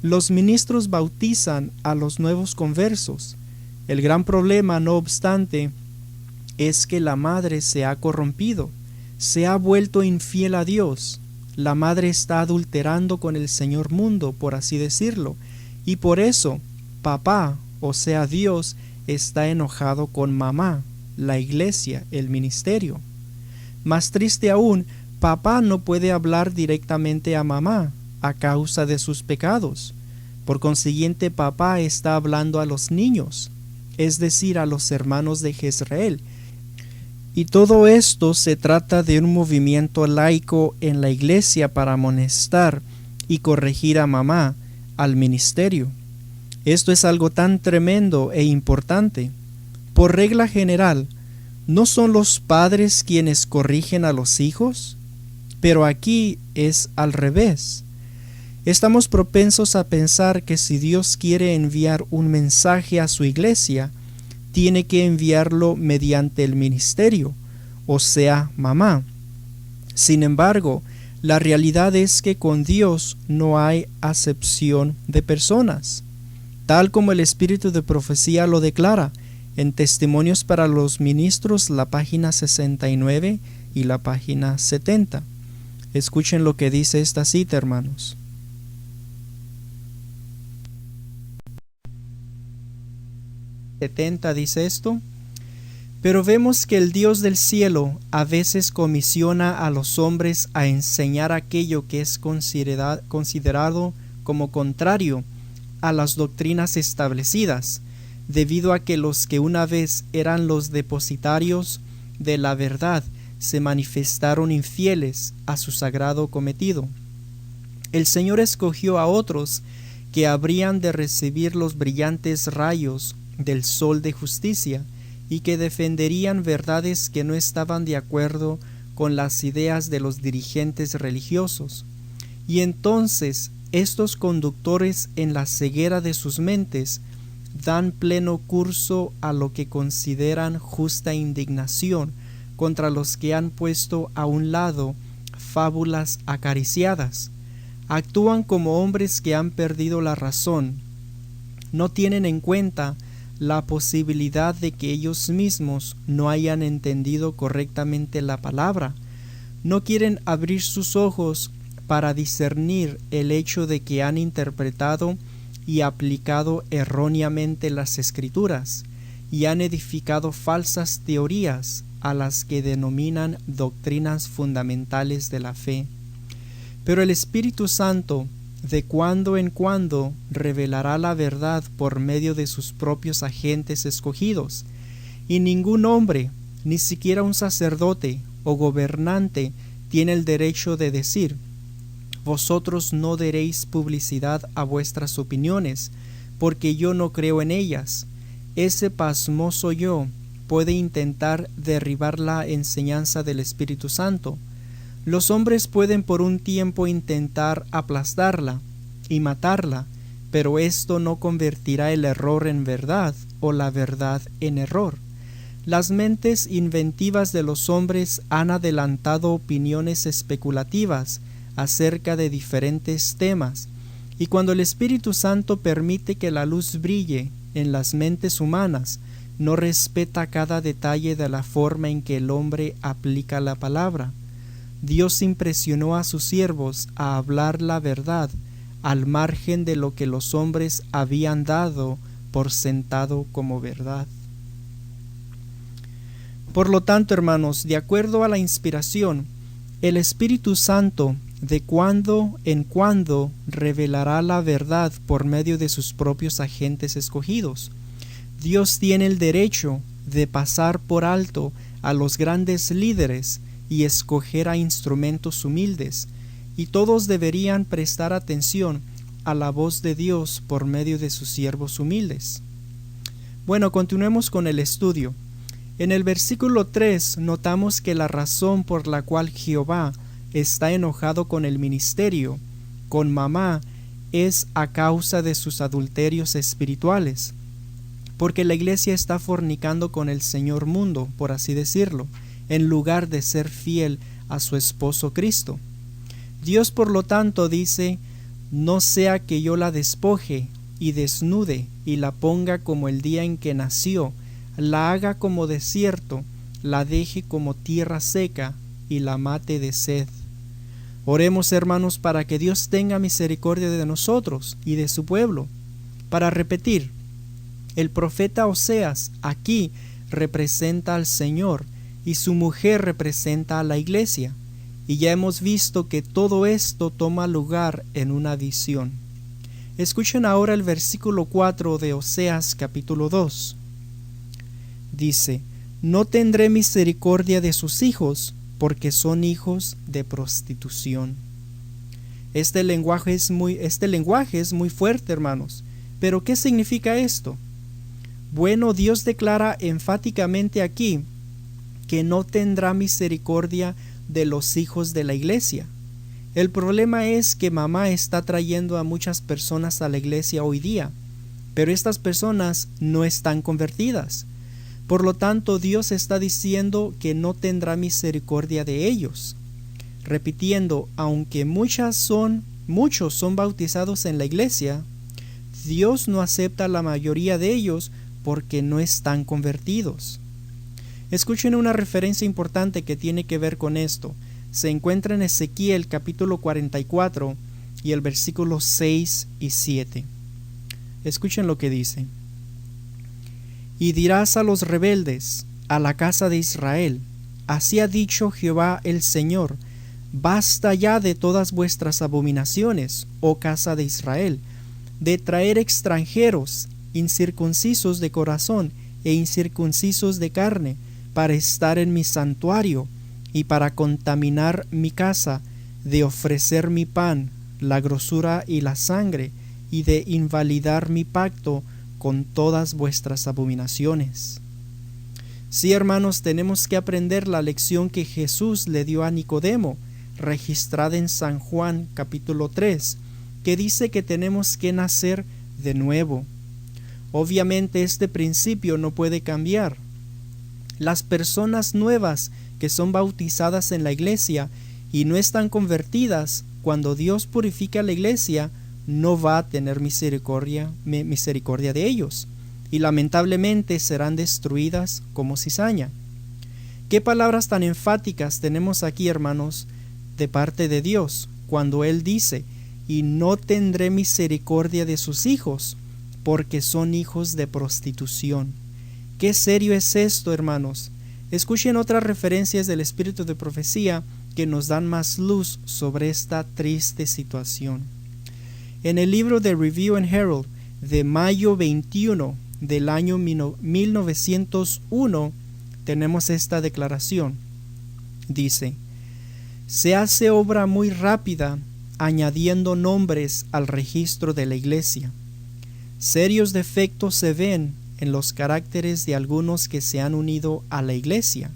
Los ministros bautizan a los nuevos conversos. El gran problema, no obstante, es que la madre se ha corrompido, se ha vuelto infiel a Dios. La madre está adulterando con el Señor mundo, por así decirlo, y por eso papá, o sea Dios, está enojado con mamá, la iglesia, el ministerio. Más triste aún, papá no puede hablar directamente a mamá a causa de sus pecados. Por consiguiente, papá está hablando a los niños, es decir, a los hermanos de Jezreel. Y todo esto se trata de un movimiento laico en la iglesia para amonestar y corregir a mamá, al ministerio. Esto es algo tan tremendo e importante. Por regla general, ¿no son los padres quienes corrigen a los hijos? Pero aquí es al revés. Estamos propensos a pensar que si Dios quiere enviar un mensaje a su iglesia, tiene que enviarlo mediante el ministerio, o sea, mamá. Sin embargo, la realidad es que con Dios no hay acepción de personas, tal como el Espíritu de Profecía lo declara en Testimonios para los Ministros, la página 69 y la página 70. Escuchen lo que dice esta cita, hermanos. Dice esto: pero vemos que el Dios del cielo a veces comisiona a los hombres a enseñar aquello que es considerado como contrario a las doctrinas establecidas, debido a que los que una vez eran los depositarios de la verdad se manifestaron infieles a su sagrado cometido. El Señor escogió a otros que habrían de recibir los brillantes rayos del sol de justicia y que defenderían verdades que no estaban de acuerdo con las ideas de los dirigentes religiosos. Y entonces estos conductores, en la ceguera de sus mentes, dan pleno curso a lo que consideran justa indignación contra los que han puesto a un lado fábulas acariciadas. Actúan como hombres que han perdido la razón. No tienen en cuenta la posibilidad de que ellos mismos no hayan entendido correctamente la palabra. No quieren abrir sus ojos para discernir el hecho de que han interpretado y aplicado erróneamente las Escrituras y han edificado falsas teorías a las que denominan doctrinas fundamentales de la fe. Pero el Espíritu Santo de cuando en cuando revelará la verdad por medio de sus propios agentes escogidos, y ningún hombre, ni siquiera un sacerdote o gobernante, tiene el derecho de decir: vosotros no daréis publicidad a vuestras opiniones, porque yo no creo en ellas. Ese pasmoso yo puede intentar derribar la enseñanza del Espíritu Santo. Los hombres pueden por un tiempo intentar aplastarla y matarla, pero esto no convertirá el error en verdad o la verdad en error. Las mentes inventivas de los hombres han adelantado opiniones especulativas acerca de diferentes temas, y cuando el Espíritu Santo permite que la luz brille en las mentes humanas, no respeta cada detalle de la forma en que el hombre aplica la palabra. Dios impresionó a sus siervos a hablar la verdad al margen de lo que los hombres habían dado por sentado como verdad. Por lo tanto, hermanos, de acuerdo a la inspiración, el Espíritu Santo de cuando en cuando revelará la verdad por medio de sus propios agentes escogidos. Dios tiene el derecho de pasar por alto a los grandes líderes y escoger a instrumentos humildes, y todos deberían prestar atención a la voz de Dios por medio de sus siervos humildes. Bueno, continuemos con el estudio. En el versículo 3 notamos que la razón por la cual Jehová está enojado con el ministerio, con mamá, es a causa de sus adulterios espirituales, porque la iglesia está fornicando con el señor mundo, por así decirlo, en lugar de ser fiel a su esposo Cristo. Dios, por lo tanto, dice: no sea que yo la despoje y desnude y la ponga como el día en que nació, la haga como desierto, la deje como tierra seca y la mate de sed. Oremos, hermanos, para que Dios tenga misericordia de nosotros y de su pueblo. Para repetir, el profeta Oseas aquí representa al Señor y su mujer representa a la iglesia, y ya hemos visto que todo esto toma lugar en una visión. Escuchen ahora el versículo 4 de Oseas capítulo 2. Dice: no tendré misericordia de sus hijos, porque son hijos de prostitución. Este lenguaje es muy fuerte, hermanos. ¿Pero qué significa esto? Bueno, Dios declara enfáticamente aquí que no tendrá misericordia de los hijos de la iglesia. El problema es que mamá está trayendo a muchas personas a la iglesia hoy día, pero estas personas no están convertidas. Por lo tanto, Dios está diciendo que no tendrá misericordia de ellos, repitiendo: aunque muchos son bautizados en la iglesia, Dios no acepta a la mayoría de ellos porque no están convertidos. Escuchen una referencia importante que tiene que ver con esto. Se encuentra en Ezequiel capítulo 44 y el versículo 6 y 7. Escuchen lo que dice: y dirás a los rebeldes, a la casa de Israel: así ha dicho Jehová el Señor, basta ya de todas vuestras abominaciones, oh casa de Israel, de traer extranjeros incircuncisos de corazón e incircuncisos de carne, para estar en mi santuario y para contaminar mi casa, de ofrecer mi pan, la grosura y la sangre, y de invalidar mi pacto con todas vuestras abominaciones. Sí, hermanos, tenemos que aprender la lección que Jesús le dio a Nicodemo, registrada en San Juan capítulo 3, que dice que tenemos que nacer de nuevo. Obviamente este principio no puede cambiar. Las personas nuevas que son bautizadas en la iglesia y no están convertidas, cuando Dios purifica la iglesia, no va a tener misericordia de ellos, y lamentablemente serán destruidas como cizaña. ¿Qué palabras tan enfáticas tenemos aquí, hermanos, de parte de Dios, cuando Él dice: y no tendré misericordia de sus hijos, porque son hijos de prostitución? Qué serio es esto, hermanos. Escuchen otras referencias del espíritu de profecía que nos dan más luz sobre esta triste situación. En el libro de Review and Herald de mayo 21 del año 1901 tenemos esta declaración. Dice: se hace obra muy rápida añadiendo nombres al registro de la iglesia. Serios defectos se ven en los caracteres de algunos que se han unido a la iglesia.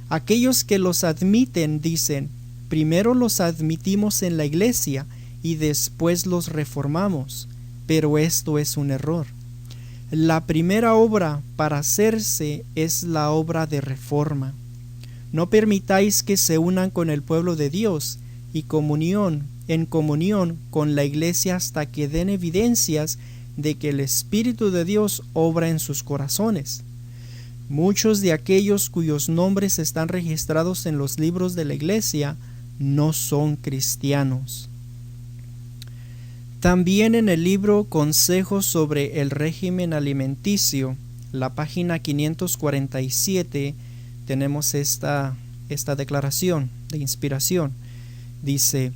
Aquellos que los admiten dicen: primero los admitimos en la iglesia y después los reformamos, pero esto es un error. La primera obra para hacerse es la obra de reforma. No permitáis que se unan con el pueblo de Dios y en comunión con la iglesia hasta que den evidencias de que el Espíritu de Dios obra en sus corazones. Muchos de aquellos cuyos nombres están registrados en los libros de la iglesia no son cristianos. También en el libro Consejos sobre el régimen alimenticio, la página 547, tenemos esta declaración de inspiración. Dice: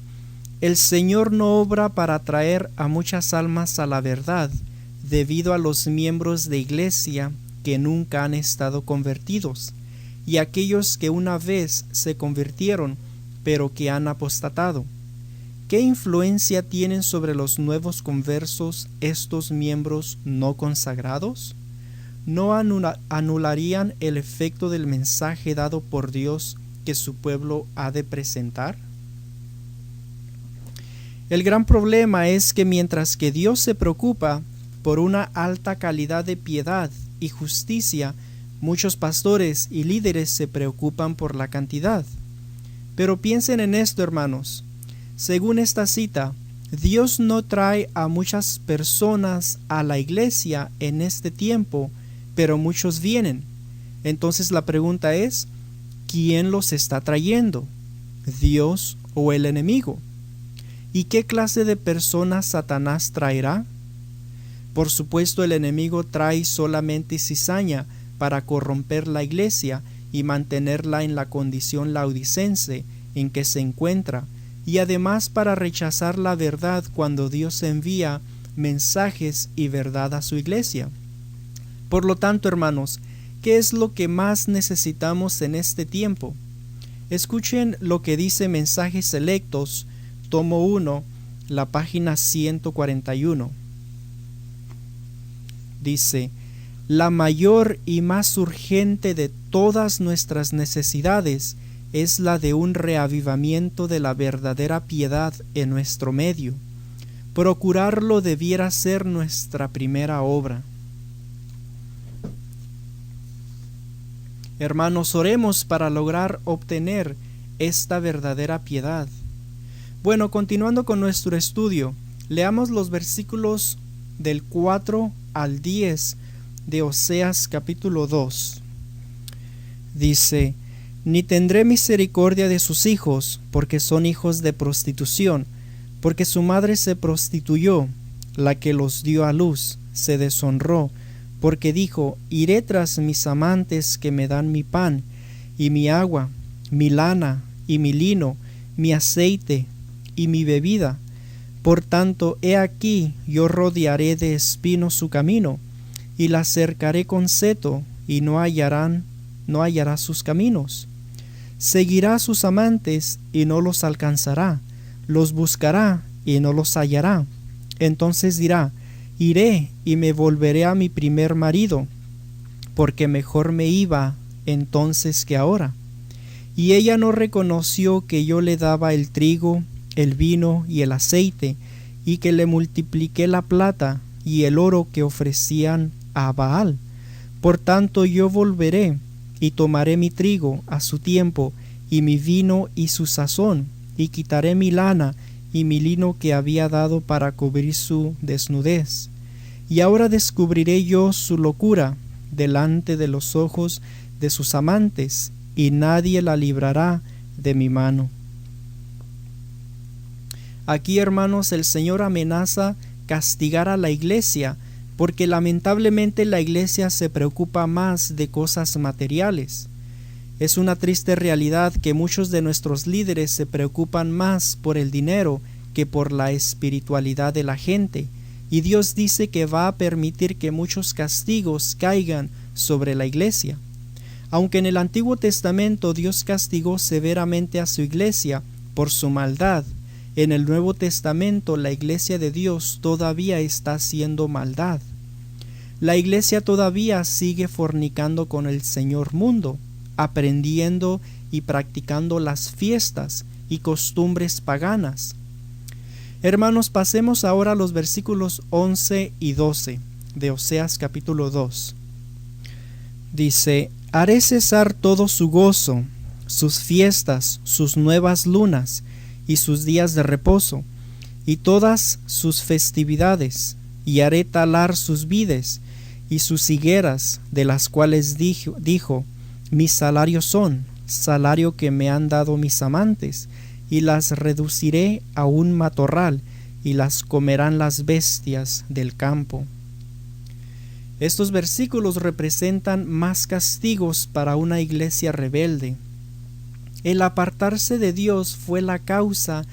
el Señor no obra para traer a muchas almas a la verdad, debido a los miembros de iglesia que nunca han estado convertidos, y aquellos que una vez se convirtieron, pero que han apostatado. ¿Qué influencia tienen sobre los nuevos conversos estos miembros no consagrados? ¿No anularían el efecto del mensaje dado por Dios que su pueblo ha de presentar? El gran problema es que mientras que Dios se preocupa por una alta calidad de piedad y justicia, muchos pastores y líderes se preocupan por la cantidad. Pero piensen en esto, hermanos. Según esta cita, Dios no trae a muchas personas a la iglesia en este tiempo, pero muchos vienen. Entonces la pregunta es: ¿quién los está trayendo? ¿Dios o el enemigo? ¿Y qué clase de personas Satanás traerá? Por supuesto, el enemigo trae solamente cizaña para corromper la iglesia y mantenerla en la condición laodicense en que se encuentra, y además para rechazar la verdad cuando Dios envía mensajes y verdad a su iglesia. Por lo tanto, hermanos, ¿qué es lo que más necesitamos en este tiempo? Escuchen lo que dice Mensajes Selectos, tomo 1, la página 141. Dice: la mayor y más urgente de todas nuestras necesidades es la de un reavivamiento de la verdadera piedad en nuestro medio. Procurarlo debiera ser nuestra primera obra. Hermanos, oremos para lograr obtener esta verdadera piedad. Bueno, continuando con nuestro estudio, leamos los versículos del 4 al 10 de Oseas capítulo 2. Dice: ni tendré misericordia de sus hijos, porque son hijos de prostitución, porque su madre se prostituyó, la que los dio a luz, se deshonró, porque dijo: iré tras mis amantes que me dan mi pan, y mi agua, mi lana, y mi lino, mi aceite, y mi bebida. Por tanto, he aquí, yo rodearé de espinos su camino, y la cercaré con seto, y no hallará sus caminos. Seguirá a sus amantes, y no los alcanzará, los buscará, y no los hallará. Entonces dirá: iré y me volveré a mi primer marido, porque mejor me iba entonces que ahora. Y ella no reconoció que yo le daba el trigo, el vino y el aceite, y que le multipliqué la plata y el oro que ofrecían a Baal. Por tanto yo volveré y tomaré mi trigo a su tiempo, y mi vino y su sazón, y quitaré mi lana y mi lino que había dado para cubrir su desnudez. Y ahora descubriré yo su locura delante de los ojos de sus amantes, y nadie la librará de mi mano. Aquí, hermanos, el Señor amenaza castigar a la iglesia, porque lamentablemente la iglesia se preocupa más de cosas materiales. Es una triste realidad que muchos de nuestros líderes se preocupan más por el dinero que por la espiritualidad de la gente, y Dios dice que va a permitir que muchos castigos caigan sobre la iglesia. Aunque en el Antiguo Testamento Dios castigó severamente a su iglesia por su maldad, en el Nuevo Testamento la iglesia de Dios todavía está haciendo maldad. La iglesia todavía sigue fornicando con el señor mundo, aprendiendo y practicando las fiestas y costumbres paganas. Hermanos, pasemos ahora a los versículos 11 y 12 de Oseas capítulo 2. Dice: haré cesar todo su gozo, sus fiestas, sus nuevas lunas y sus días de reposo, y todas sus festividades, y haré talar sus vides y sus higueras, de las cuales dijo: mis salarios son, salario que me han dado mis amantes, y las reduciré a un matorral, y las comerán las bestias del campo. Estos versículos representan más castigos para una iglesia rebelde. El apartarse de Dios fue la causa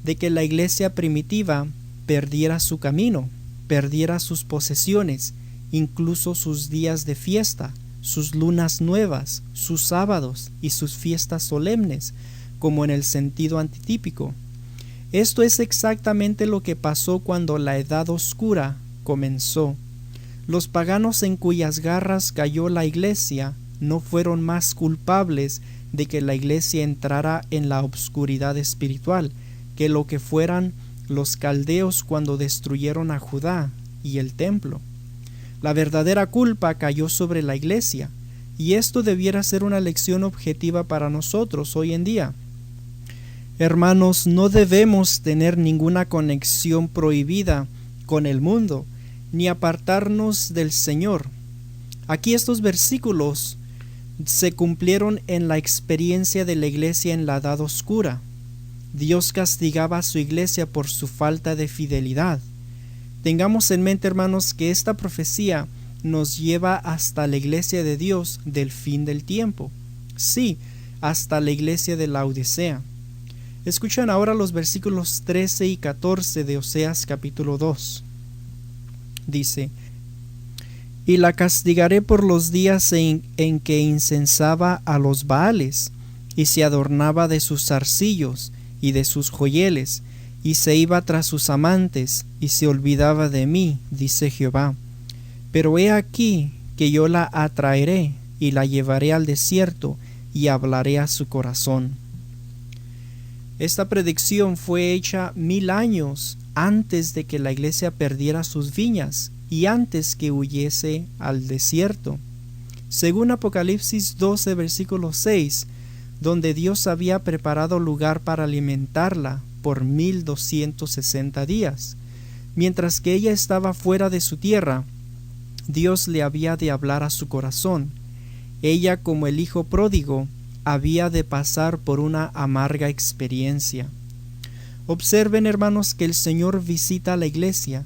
de que la iglesia primitiva perdiera su camino, perdiera sus posesiones, incluso sus días de fiesta, sus lunas nuevas, sus sábados y sus fiestas solemnes, como en el sentido antitípico. Esto es exactamente lo que pasó cuando la Edad Oscura comenzó. Los paganos en cuyas garras cayó la iglesia no fueron más culpables de que la iglesia entrara en la obscuridad espiritual que lo que fueran los caldeos cuando destruyeron a Judá y el templo. La verdadera culpa cayó sobre la iglesia, y esto debiera ser una lección objetiva para nosotros hoy en día. Hermanos, no debemos tener ninguna conexión prohibida con el mundo, ni apartarnos del Señor. Aquí estos versículos se cumplieron en la experiencia de la iglesia en la Edad Oscura. Dios castigaba a su iglesia por su falta de fidelidad. Tengamos en mente, hermanos, que esta profecía nos lleva hasta la iglesia de Dios del fin del tiempo. Sí, hasta la iglesia de Laodicea. Escuchan ahora los versículos 13 y 14 de Oseas capítulo 2. Dice: y la castigaré por los días en que incensaba a los Baales, y se adornaba de sus zarcillos y de sus joyeles, y se iba tras sus amantes, y se olvidaba de mí, dice Jehová. Pero he aquí que yo la atraeré, y la llevaré al desierto, y hablaré a su corazón. Esta predicción fue hecha 1000 años antes de que la iglesia perdiera sus viñas, y antes que huyese al desierto. Según Apocalipsis 12, versículo 6, donde Dios había preparado lugar para alimentarla por 1260 días. Mientras que ella estaba fuera de su tierra, Dios le había de hablar a su corazón. Ella, como el hijo pródigo, había de pasar por una amarga experiencia. Observen, hermanos, que el Señor visita a la iglesia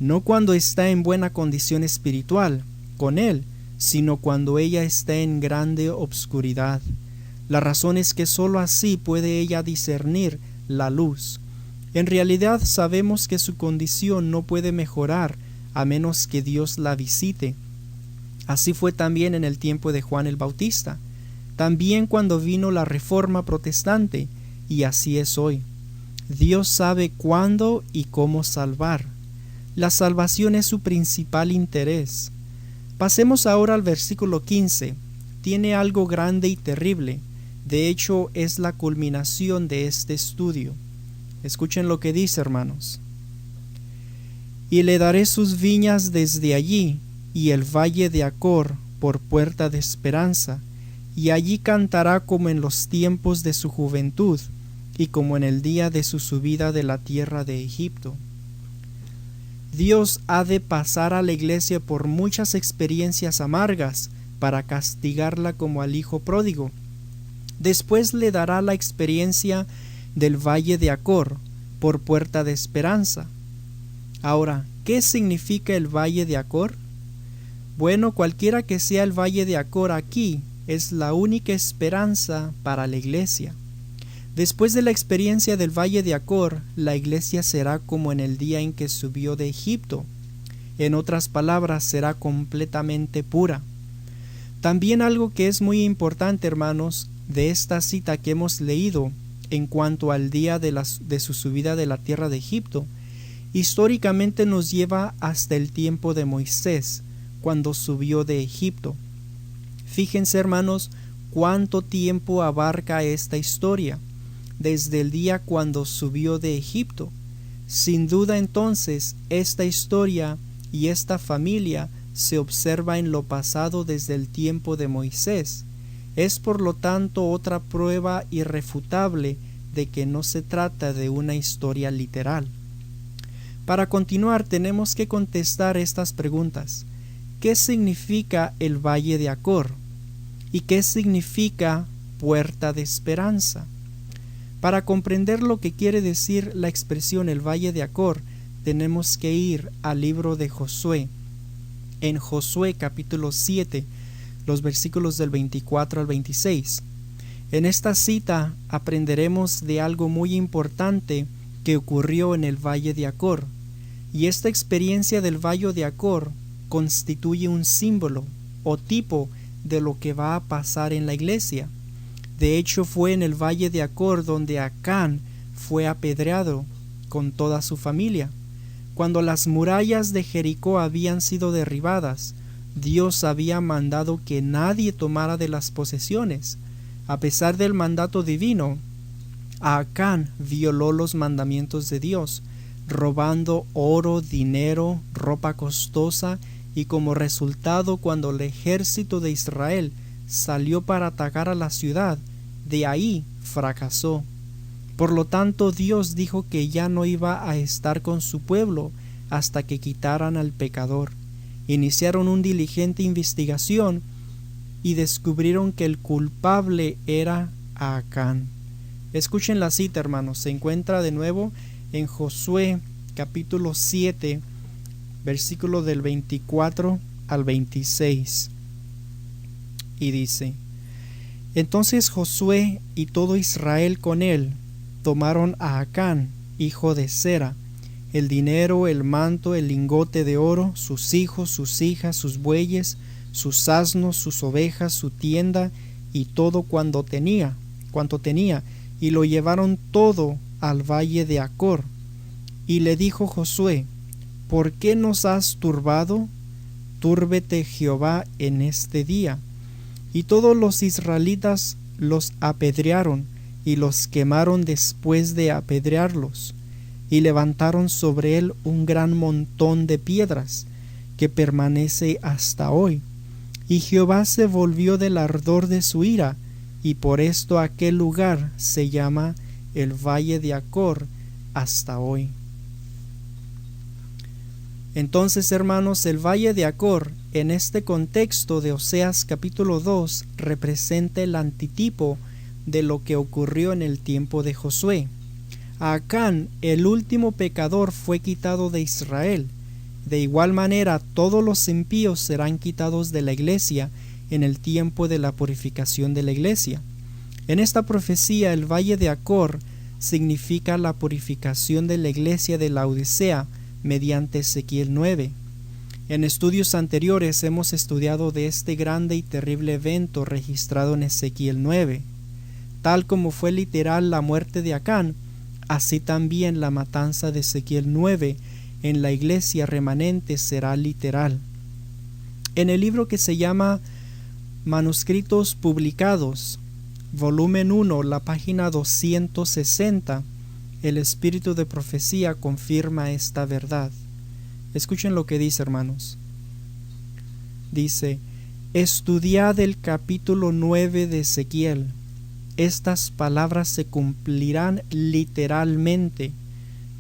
no cuando está en buena condición espiritual con Él, sino cuando ella está en grande obscuridad. La razón es que sólo así puede ella discernir la luz. En realidad sabemos que su condición no puede mejorar a menos que Dios la visite Así fue también en el tiempo de Juan el Bautista, también cuando vino la Reforma Protestante, y así es hoy. Dios sabe cuándo y cómo salvar. La salvación es su principal interés. Pasemos ahora al versículo 15. Tiene algo grande y terrible. De hecho, es la culminación de este estudio. Escuchen lo que dice, hermanos. Y le daré sus viñas desde allí, y el valle de Acor por puerta de esperanza, y allí cantará como en los tiempos de su juventud, y como en el día de su subida de la tierra de Egipto. Dios ha de pasar a la iglesia por muchas experiencias amargas para castigarla como al hijo pródigo. Después le dará la experiencia del valle de Acor por puerta de esperanza. Ahora, ¿qué significa el valle de Acor? Bueno, cualquiera que sea el valle de Acor aquí, es la única esperanza para la iglesia. Después de la experiencia del valle de Acor, la iglesia será como en el día en que subió de Egipto. En otras palabras, será completamente pura. También algo que es muy importante, hermanos, de esta cita que hemos leído en cuanto al día de su subida de la tierra de Egipto, históricamente nos lleva hasta el tiempo de Moisés, cuando subió de Egipto. Fíjense, hermanos, cuánto tiempo abarca esta historia, desde el día cuando subió de Egipto. Sin duda, entonces, esta historia y esta familia se observa en lo pasado desde el tiempo de Moisés. Es por lo tanto otra prueba irrefutable de que no se trata de una historia literal. Para continuar, tenemos que contestar estas preguntas. ¿Qué significa el valle de Acor? ¿Y qué significa puerta de esperanza? Para comprender lo que quiere decir la expresión el valle de Acor, tenemos que ir al libro de Josué. En Josué capítulo 7, los versículos del 24 al 26. En esta cita aprenderemos de algo muy importante que ocurrió en el valle de Acor. Y esta experiencia del valle de Acor constituye un símbolo o tipo de lo que va a pasar en la iglesia. De hecho, fue en el valle de Acor donde Acán fue apedreado con toda su familia. Cuando las murallas de Jericó habían sido derribadas, Dios había mandado que nadie tomara de las posesiones. A pesar del mandato divino, Acán violó los mandamientos de Dios, robando oro, dinero, ropa costosa, y como resultado, cuando el ejército de Israel salió para atacar a la ciudad, de ahí fracasó. Por lo tanto, Dios dijo que ya no iba a estar con su pueblo hasta que quitaran al pecador. Iniciaron una diligente investigación y descubrieron que el culpable era Acán. Escuchen la cita, hermanos. Se encuentra de nuevo en Josué capítulo 7, versículo del 24 al 26. Y dice: Entonces Josué y todo Israel con él tomaron a Acán, hijo de Zera, el dinero, el manto, el lingote de oro, sus hijos, sus hijas, sus bueyes, sus asnos, sus ovejas, su tienda y todo cuanto tenía, y lo llevaron todo al valle de Acor. Y le dijo Josué: ¿Por qué nos has turbado? Túrbete Jehová en este día. Y todos los israelitas los apedrearon y los quemaron después de apedrearlos, y levantaron sobre él un gran montón de piedras que permanece hasta hoy. Y Jehová se volvió del ardor de su ira, y por esto aquel lugar se llama el Valle de Acor hasta hoy. Entonces, hermanos, el Valle de Acor, en este contexto de Oseas capítulo 2, representa el antitipo de lo que ocurrió en el tiempo de Josué. A Acán, el último pecador, fue quitado de Israel. De igual manera, todos los impíos serán quitados de la iglesia en el tiempo de la purificación de la iglesia. En esta profecía, el Valle de Acor significa la purificación de la iglesia de Laodicea mediante Ezequiel 9. En estudios anteriores hemos estudiado de este grande y terrible evento registrado en Ezequiel 9. Tal como fue literal la muerte de Acán, así también la matanza de Ezequiel 9 en la iglesia remanente será literal. En el libro que se llama Manuscritos Publicados, volumen 1, la página 260, el espíritu de profecía confirma esta verdad. Escuchen lo que dice, hermanos. Dice: estudiad el capítulo 9 de Ezequiel. Estas palabras se cumplirán literalmente,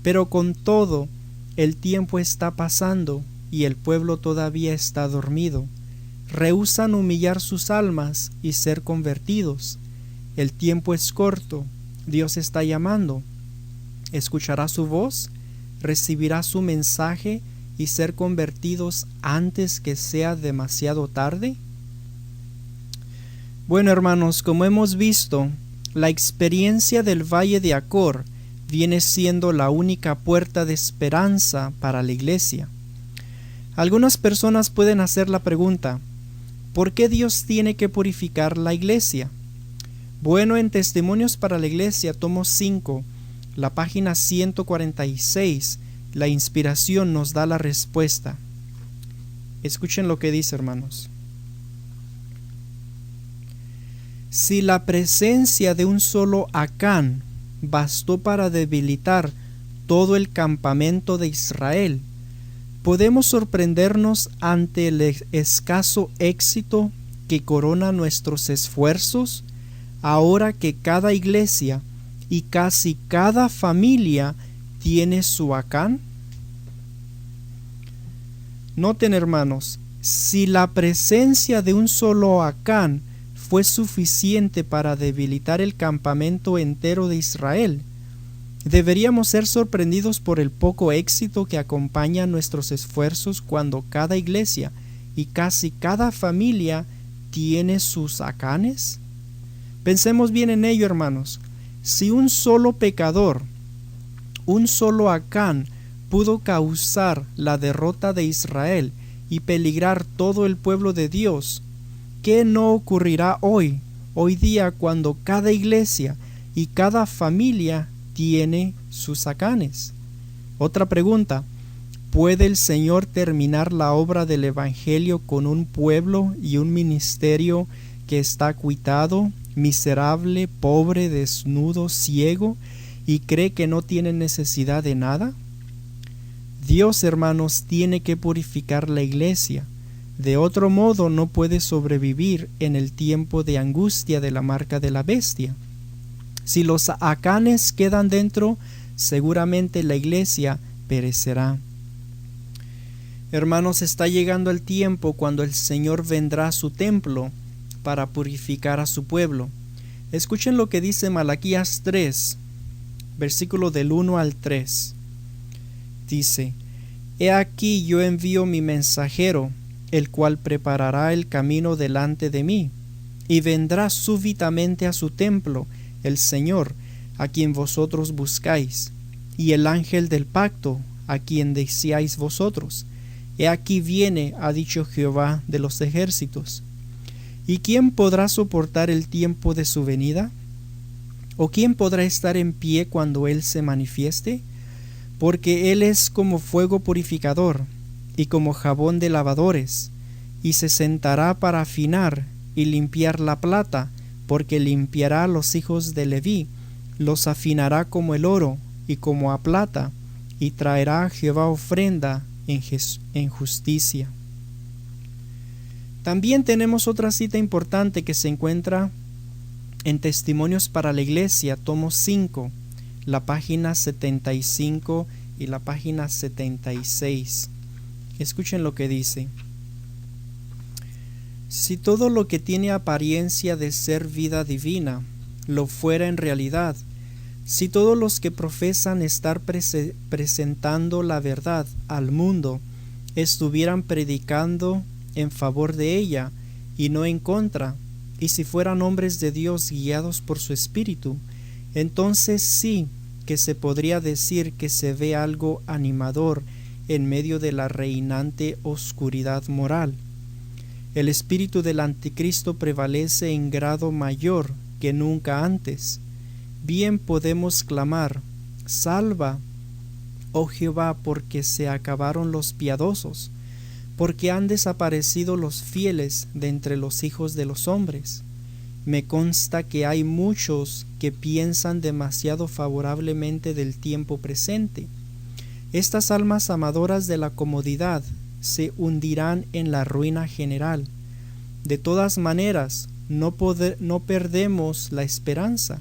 pero con todo, el tiempo está pasando y el pueblo todavía está dormido. Rehúsan humillar sus almas y ser convertidos. El tiempo es corto, Dios está llamando. ¿Escuchará su voz? ¿Recibirá su mensaje y ser convertidos antes que sea demasiado tarde? Bueno, hermanos, como hemos visto, la experiencia del Valle de Acor viene siendo la única puerta de esperanza para la iglesia. Algunas personas pueden hacer la pregunta: ¿por qué Dios tiene que purificar la iglesia? Bueno, en Testimonios para la Iglesia, tomo 5, la página 146, la inspiración nos da la respuesta. Escuchen lo que dice, hermanos. Si la presencia de un solo Acán bastó para debilitar todo el campamento de Israel, podemos sorprendernos ante el escaso éxito que corona nuestros esfuerzos, ahora que cada iglesia y casi cada familia tiene su Acán. Noten, hermanos, si la presencia de un solo Acán fue suficiente para debilitar el campamento entero de Israel, deberíamos ser sorprendidos por el poco éxito que acompaña nuestros esfuerzos cuando cada iglesia y casi cada familia tiene sus Acanes. Pensemos bien en ello, hermanos. Si un solo pecador, un solo Acán, pudo causar la derrota de Israel y peligrar todo el pueblo de Dios, ¿qué no ocurrirá hoy día, cuando cada iglesia y cada familia tiene sus Acanes? Otra pregunta: ¿puede el Señor terminar la obra del Evangelio con un pueblo y un ministerio que está cuitado, miserable, pobre, desnudo, ciego y cree que no tiene necesidad de nada? Dios, hermanos, tiene que purificar la iglesia. De otro modo no puede sobrevivir en el tiempo de angustia de la marca de la bestia. Si los Acanes quedan dentro, seguramente la iglesia perecerá. Hermanos, está llegando el tiempo cuando el Señor vendrá a su templo para purificar a su pueblo. Escuchen lo que dice Malaquías 3, versículo del 1 al 3. Dice: He aquí yo envío mi mensajero, el cual preparará el camino delante de mí, y vendrá súbitamente a su templo el Señor, a quien vosotros buscáis, y el ángel del pacto, a quien deseáis vosotros. He aquí viene, ha dicho Jehová de los ejércitos. ¿Y quién podrá soportar el tiempo de su venida? ¿O quién podrá estar en pie cuando Él se manifieste? Porque Él es como fuego purificador y como jabón de lavadores, y se sentará para afinar y limpiar la plata, porque limpiará a los hijos de Leví, los afinará como el oro y como a plata, y traerá a Jehová ofrenda en justicia. También tenemos otra cita importante que se encuentra en Testimonios para la Iglesia, tomo 5, la página 75 y la página 76. Escuchen lo que dice: Si todo lo que tiene apariencia de ser vida divina lo fuera en realidad, si todos los que profesan estar presentando la verdad al mundo estuvieran predicando en favor de ella y no en contra, y si fueran hombres de Dios guiados por su Espíritu, entonces sí que se podría decir que se ve algo animador en medio de la reinante oscuridad moral. El espíritu del anticristo prevalece en grado mayor que nunca antes. Bien podemos clamar: salva, oh Jehová, porque se acabaron los piadosos, porque han desaparecido los fieles de entre los hijos de los hombres. Me consta que hay muchos que piensan demasiado favorablemente del tiempo presente. Estas almas amadoras de la comodidad se hundirán en la ruina general. De todas maneras, no perdemos la esperanza.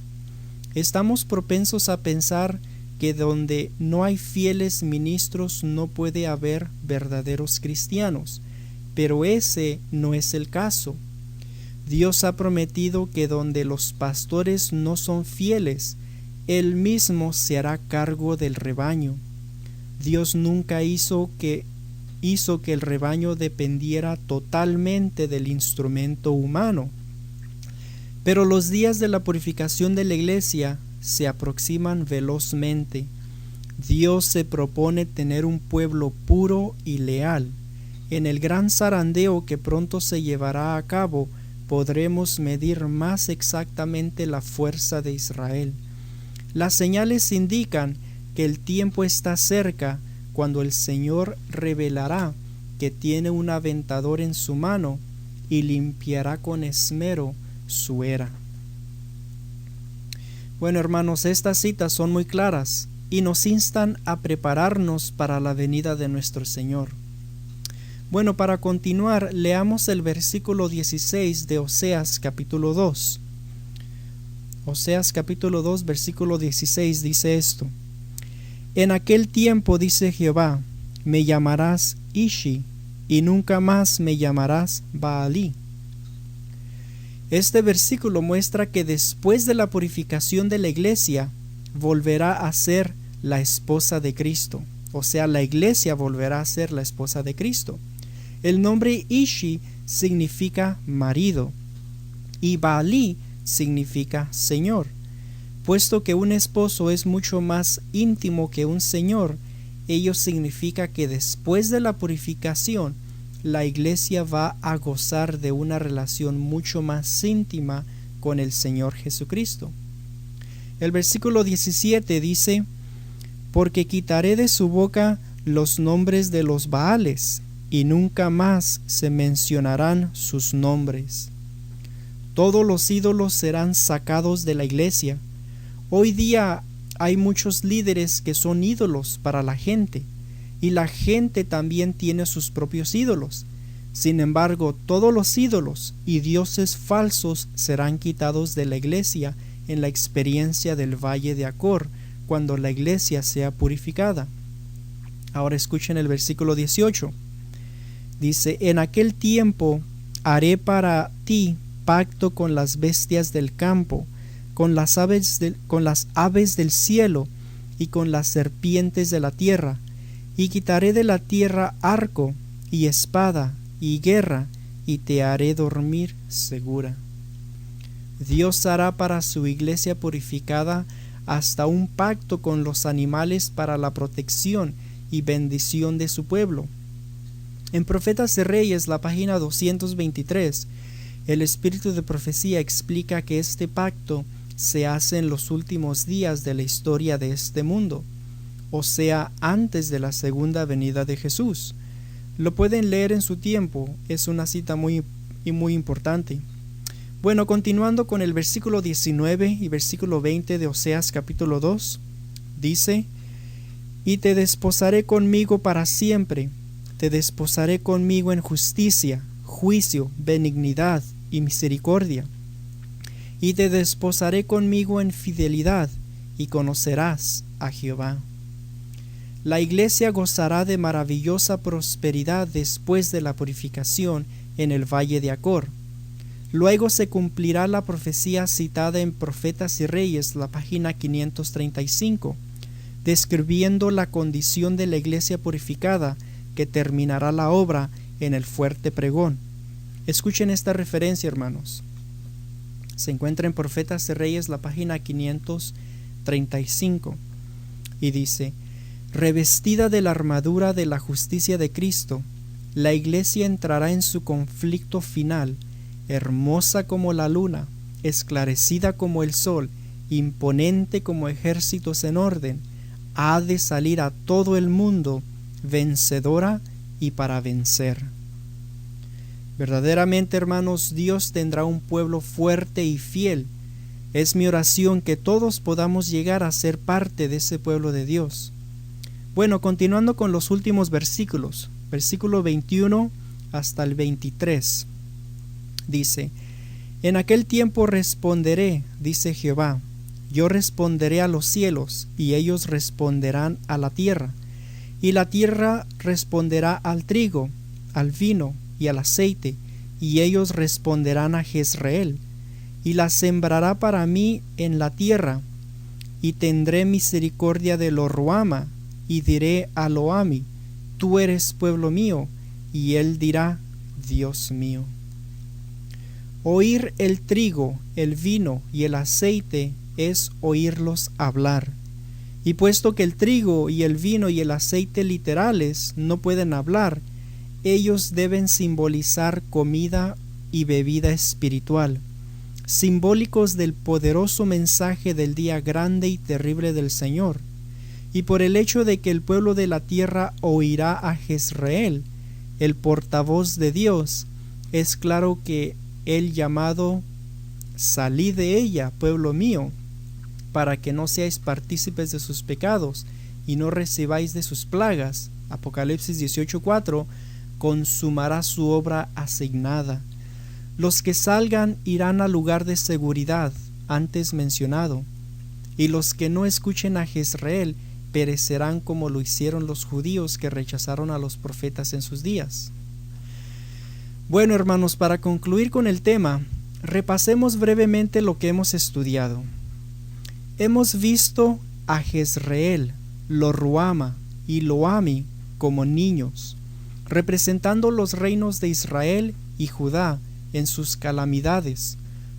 Estamos propensos a pensar que donde no hay fieles ministros no puede haber verdaderos cristianos, pero ese no es el caso. Dios ha prometido que donde los pastores no son fieles, Él mismo se hará cargo del rebaño. Dios nunca hizo que el rebaño dependiera totalmente del instrumento humano. Pero los días de la purificación de la iglesia se aproximan velozmente. Dios se propone tener un pueblo puro y leal. En el gran zarandeo que pronto se llevará a cabo, podremos medir más exactamente la fuerza de Israel. Las señales indican que el tiempo está cerca, cuando el Señor revelará que tiene un aventador en su mano y limpiará con esmero su era. Bueno, hermanos, estas citas son muy claras y nos instan a prepararnos para la venida de nuestro Señor. Bueno, para continuar, leamos el versículo 16 de Oseas capítulo 2. Oseas capítulo 2, versículo 16 dice esto: En aquel tiempo, dice Jehová, me llamarás Ishi, y nunca más me llamarás Baalí. Este versículo muestra que después de la purificación de la iglesia, volverá a ser la esposa de Cristo. O sea, la iglesia volverá a ser la esposa de Cristo. El nombre Ishi significa marido y Baalí significa señor. Puesto que un esposo es mucho más íntimo que un señor, ello significa que después de la purificación, la iglesia va a gozar de una relación mucho más íntima con el Señor Jesucristo. El versículo 17 dice: Porque quitaré de su boca los nombres de los Baales, y nunca más se mencionarán sus nombres. Todos los ídolos serán sacados de la iglesia. Hoy día hay muchos líderes que son ídolos para la gente, y la gente también tiene sus propios ídolos. Sin embargo, todos los ídolos y dioses falsos serán quitados de la iglesia en la experiencia del valle de Acor, cuando la iglesia sea purificada. Ahora escuchen el versículo 18. Dice: En aquel tiempo haré para ti pacto con las bestias del campo, con las aves del cielo y con las serpientes de la tierra, y quitaré de la tierra arco y espada y guerra, y te haré dormir segura. Dios hará para su iglesia purificada hasta un pacto con los animales para la protección y bendición de su pueblo. En Profetas y Reyes, la página 223, el espíritu de profecía explica que este pacto se hace en los últimos días de la historia de este mundo, o sea, antes de la segunda venida de Jesús. Lo pueden leer en su tiempo, es una cita muy importante. Bueno, continuando con el versículo 19 y versículo 20 de Oseas capítulo 2, dice: Y te desposaré conmigo para siempre, te desposaré conmigo en justicia, juicio, benignidad y misericordia. Y te desposaré conmigo en fidelidad, y conocerás a Jehová. La iglesia gozará de maravillosa prosperidad después de la purificación en el valle de Acor. Luego se cumplirá la profecía citada en Profetas y Reyes, la página 535, describiendo la condición de la iglesia purificada que terminará la obra en el fuerte pregón. Escuchen esta referencia, hermanos. Se encuentra en Profetas y Reyes, la página 535, y dice: Revestida de la armadura de la justicia de Cristo, la Iglesia entrará en su conflicto final, hermosa como la luna, esclarecida como el sol, imponente como ejércitos en orden, ha de salir a todo el mundo vencedora y para vencer. Verdaderamente, hermanos, Dios tendrá un pueblo fuerte y fiel. Es mi oración que todos podamos llegar a ser parte de ese pueblo de Dios. Bueno, continuando con los últimos versículos, versículo 21 hasta el 23, dice: En aquel tiempo responderé, dice Jehová, yo responderé a los cielos, y ellos responderán a la tierra, y la tierra responderá al trigo, al vino y al aceite, y ellos responderán a Jezreel, y la sembrará para mí en la tierra, y tendré misericordia de Lo-ruhama, y diré a Lo-ami, tú eres pueblo mío, y él dirá, Dios mío. Oír el trigo, el vino y el aceite es oírlos hablar. Y puesto que el trigo y el vino y el aceite literales no pueden hablar, ellos deben simbolizar comida y bebida espiritual, simbólicos del poderoso mensaje del día grande y terrible del Señor. Y por el hecho de que el pueblo de la tierra oirá a Jezreel, el portavoz de Dios, es claro que el llamado salid de ella, pueblo mío, para que no seáis partícipes de sus pecados y no recibáis de sus plagas, Apocalipsis 18:4, consumará su obra asignada. Los que salgan irán al lugar de seguridad antes mencionado, y los que no escuchen a Jezreel perecerán como lo hicieron los judíos que rechazaron a los profetas en sus días. Bueno, hermanos, para concluir con el tema, repasemos brevemente lo que hemos estudiado. Hemos visto a Jezreel, Lo-ruhama y Lo-ami como niños, representando los reinos de Israel y Judá en sus calamidades,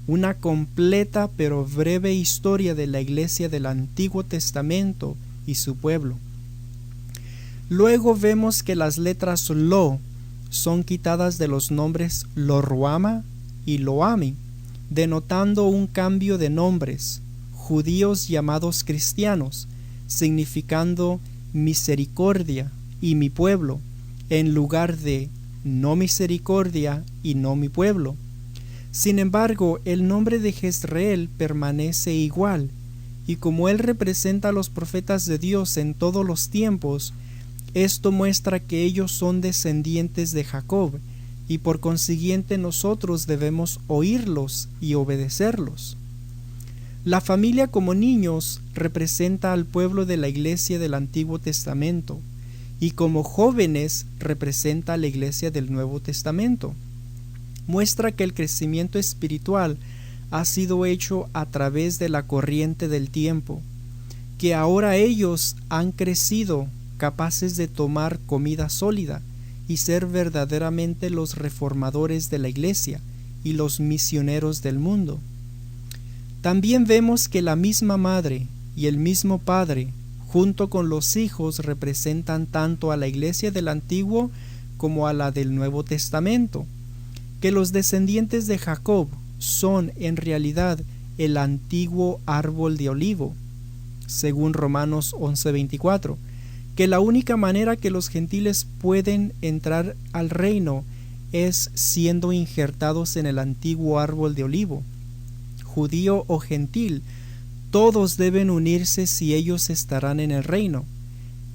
una completa pero breve historia de la iglesia del Antiguo Testamento y su pueblo. Luego vemos que las letras Lo son quitadas de los nombres Lo-ruhama y Lo-ami, denotando un cambio de nombres, judíos llamados cristianos, significando misericordia y mi pueblo, en lugar de no misericordia y no mi pueblo. Sin embargo, el nombre de Jezreel permanece igual, y como él representa a los profetas de Dios en todos los tiempos, esto muestra que ellos son descendientes de Jacob, y por consiguiente nosotros debemos oírlos y obedecerlos. La familia como niños representa al pueblo de la iglesia del Antiguo Testamento, y como jóvenes representa a la iglesia del Nuevo Testamento. Muestra que el crecimiento espiritual ha sido hecho a través de la corriente del tiempo, que ahora ellos han crecido capaces de tomar comida sólida y ser verdaderamente los reformadores de la iglesia y los misioneros del mundo. También vemos que la misma madre y el mismo padre, junto con los hijos, representan tanto a la iglesia del Antiguo como a la del Nuevo Testamento, que los descendientes de Jacob son en realidad el antiguo árbol de olivo, según Romanos 11:24, que la única manera que los gentiles pueden entrar al reino es siendo injertados en el antiguo árbol de olivo. Judío o gentil, todos deben unirse si ellos estarán en el reino.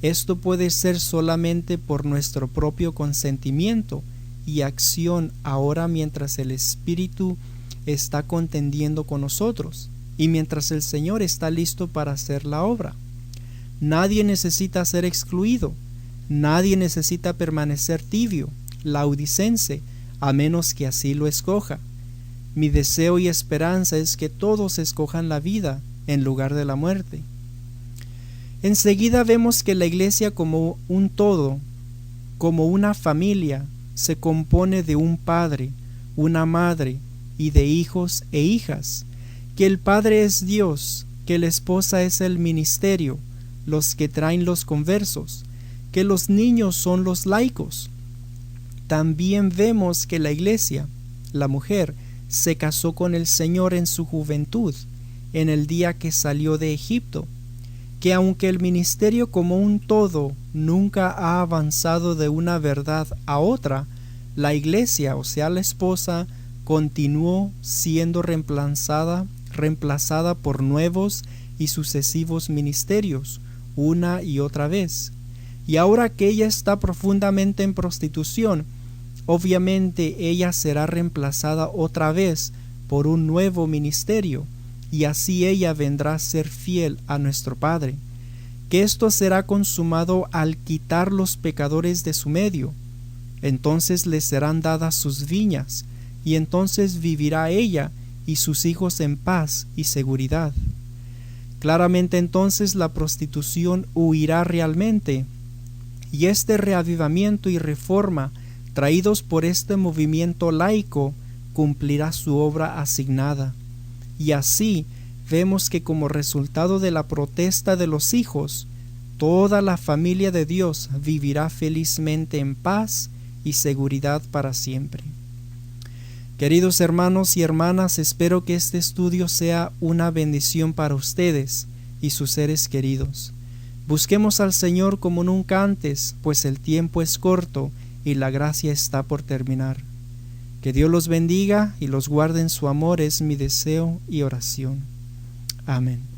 Esto puede ser solamente por nuestro propio consentimiento y acción ahora mientras el Espíritu está contendiendo con nosotros y mientras el Señor está listo para hacer la obra. Nadie necesita ser excluido, nadie necesita permanecer tibio, laudicense, a menos que así lo escoja. Mi deseo y esperanza es que todos escojan la vida en lugar de la muerte. Enseguida vemos que la iglesia como un todo, como una familia, se compone de un padre, una madre y de hijos e hijas, que el padre es Dios, que la esposa es el ministerio, los que traen los conversos, que los niños son los laicos. También vemos que la iglesia, la mujer, se casó con el Señor en su juventud, en el día que salió de Egipto, que aunque el ministerio como un todo nunca ha avanzado de una verdad a otra, la iglesia, o sea la esposa, continuó siendo reemplazada por nuevos y sucesivos ministerios, una y otra vez. Y ahora que ella está profundamente en prostitución, obviamente ella será reemplazada otra vez por un nuevo ministerio, y así ella vendrá a ser fiel a nuestro Padre, que esto será consumado al quitar los pecadores de su medio. Entonces le serán dadas sus viñas, y entonces vivirá ella y sus hijos en paz y seguridad. Claramente entonces la prostitución huirá realmente, y este reavivamiento y reforma traídos por este movimiento laico cumplirá su obra asignada. Y así vemos que como resultado de la protesta de los hijos, toda la familia de Dios vivirá felizmente en paz y seguridad para siempre. Queridos hermanos y hermanas, espero que este estudio sea una bendición para ustedes y sus seres queridos. Busquemos al Señor como nunca antes, pues el tiempo es corto y la gracia está por terminar. Que Dios los bendiga y los guarde en su amor es mi deseo y oración. Amén.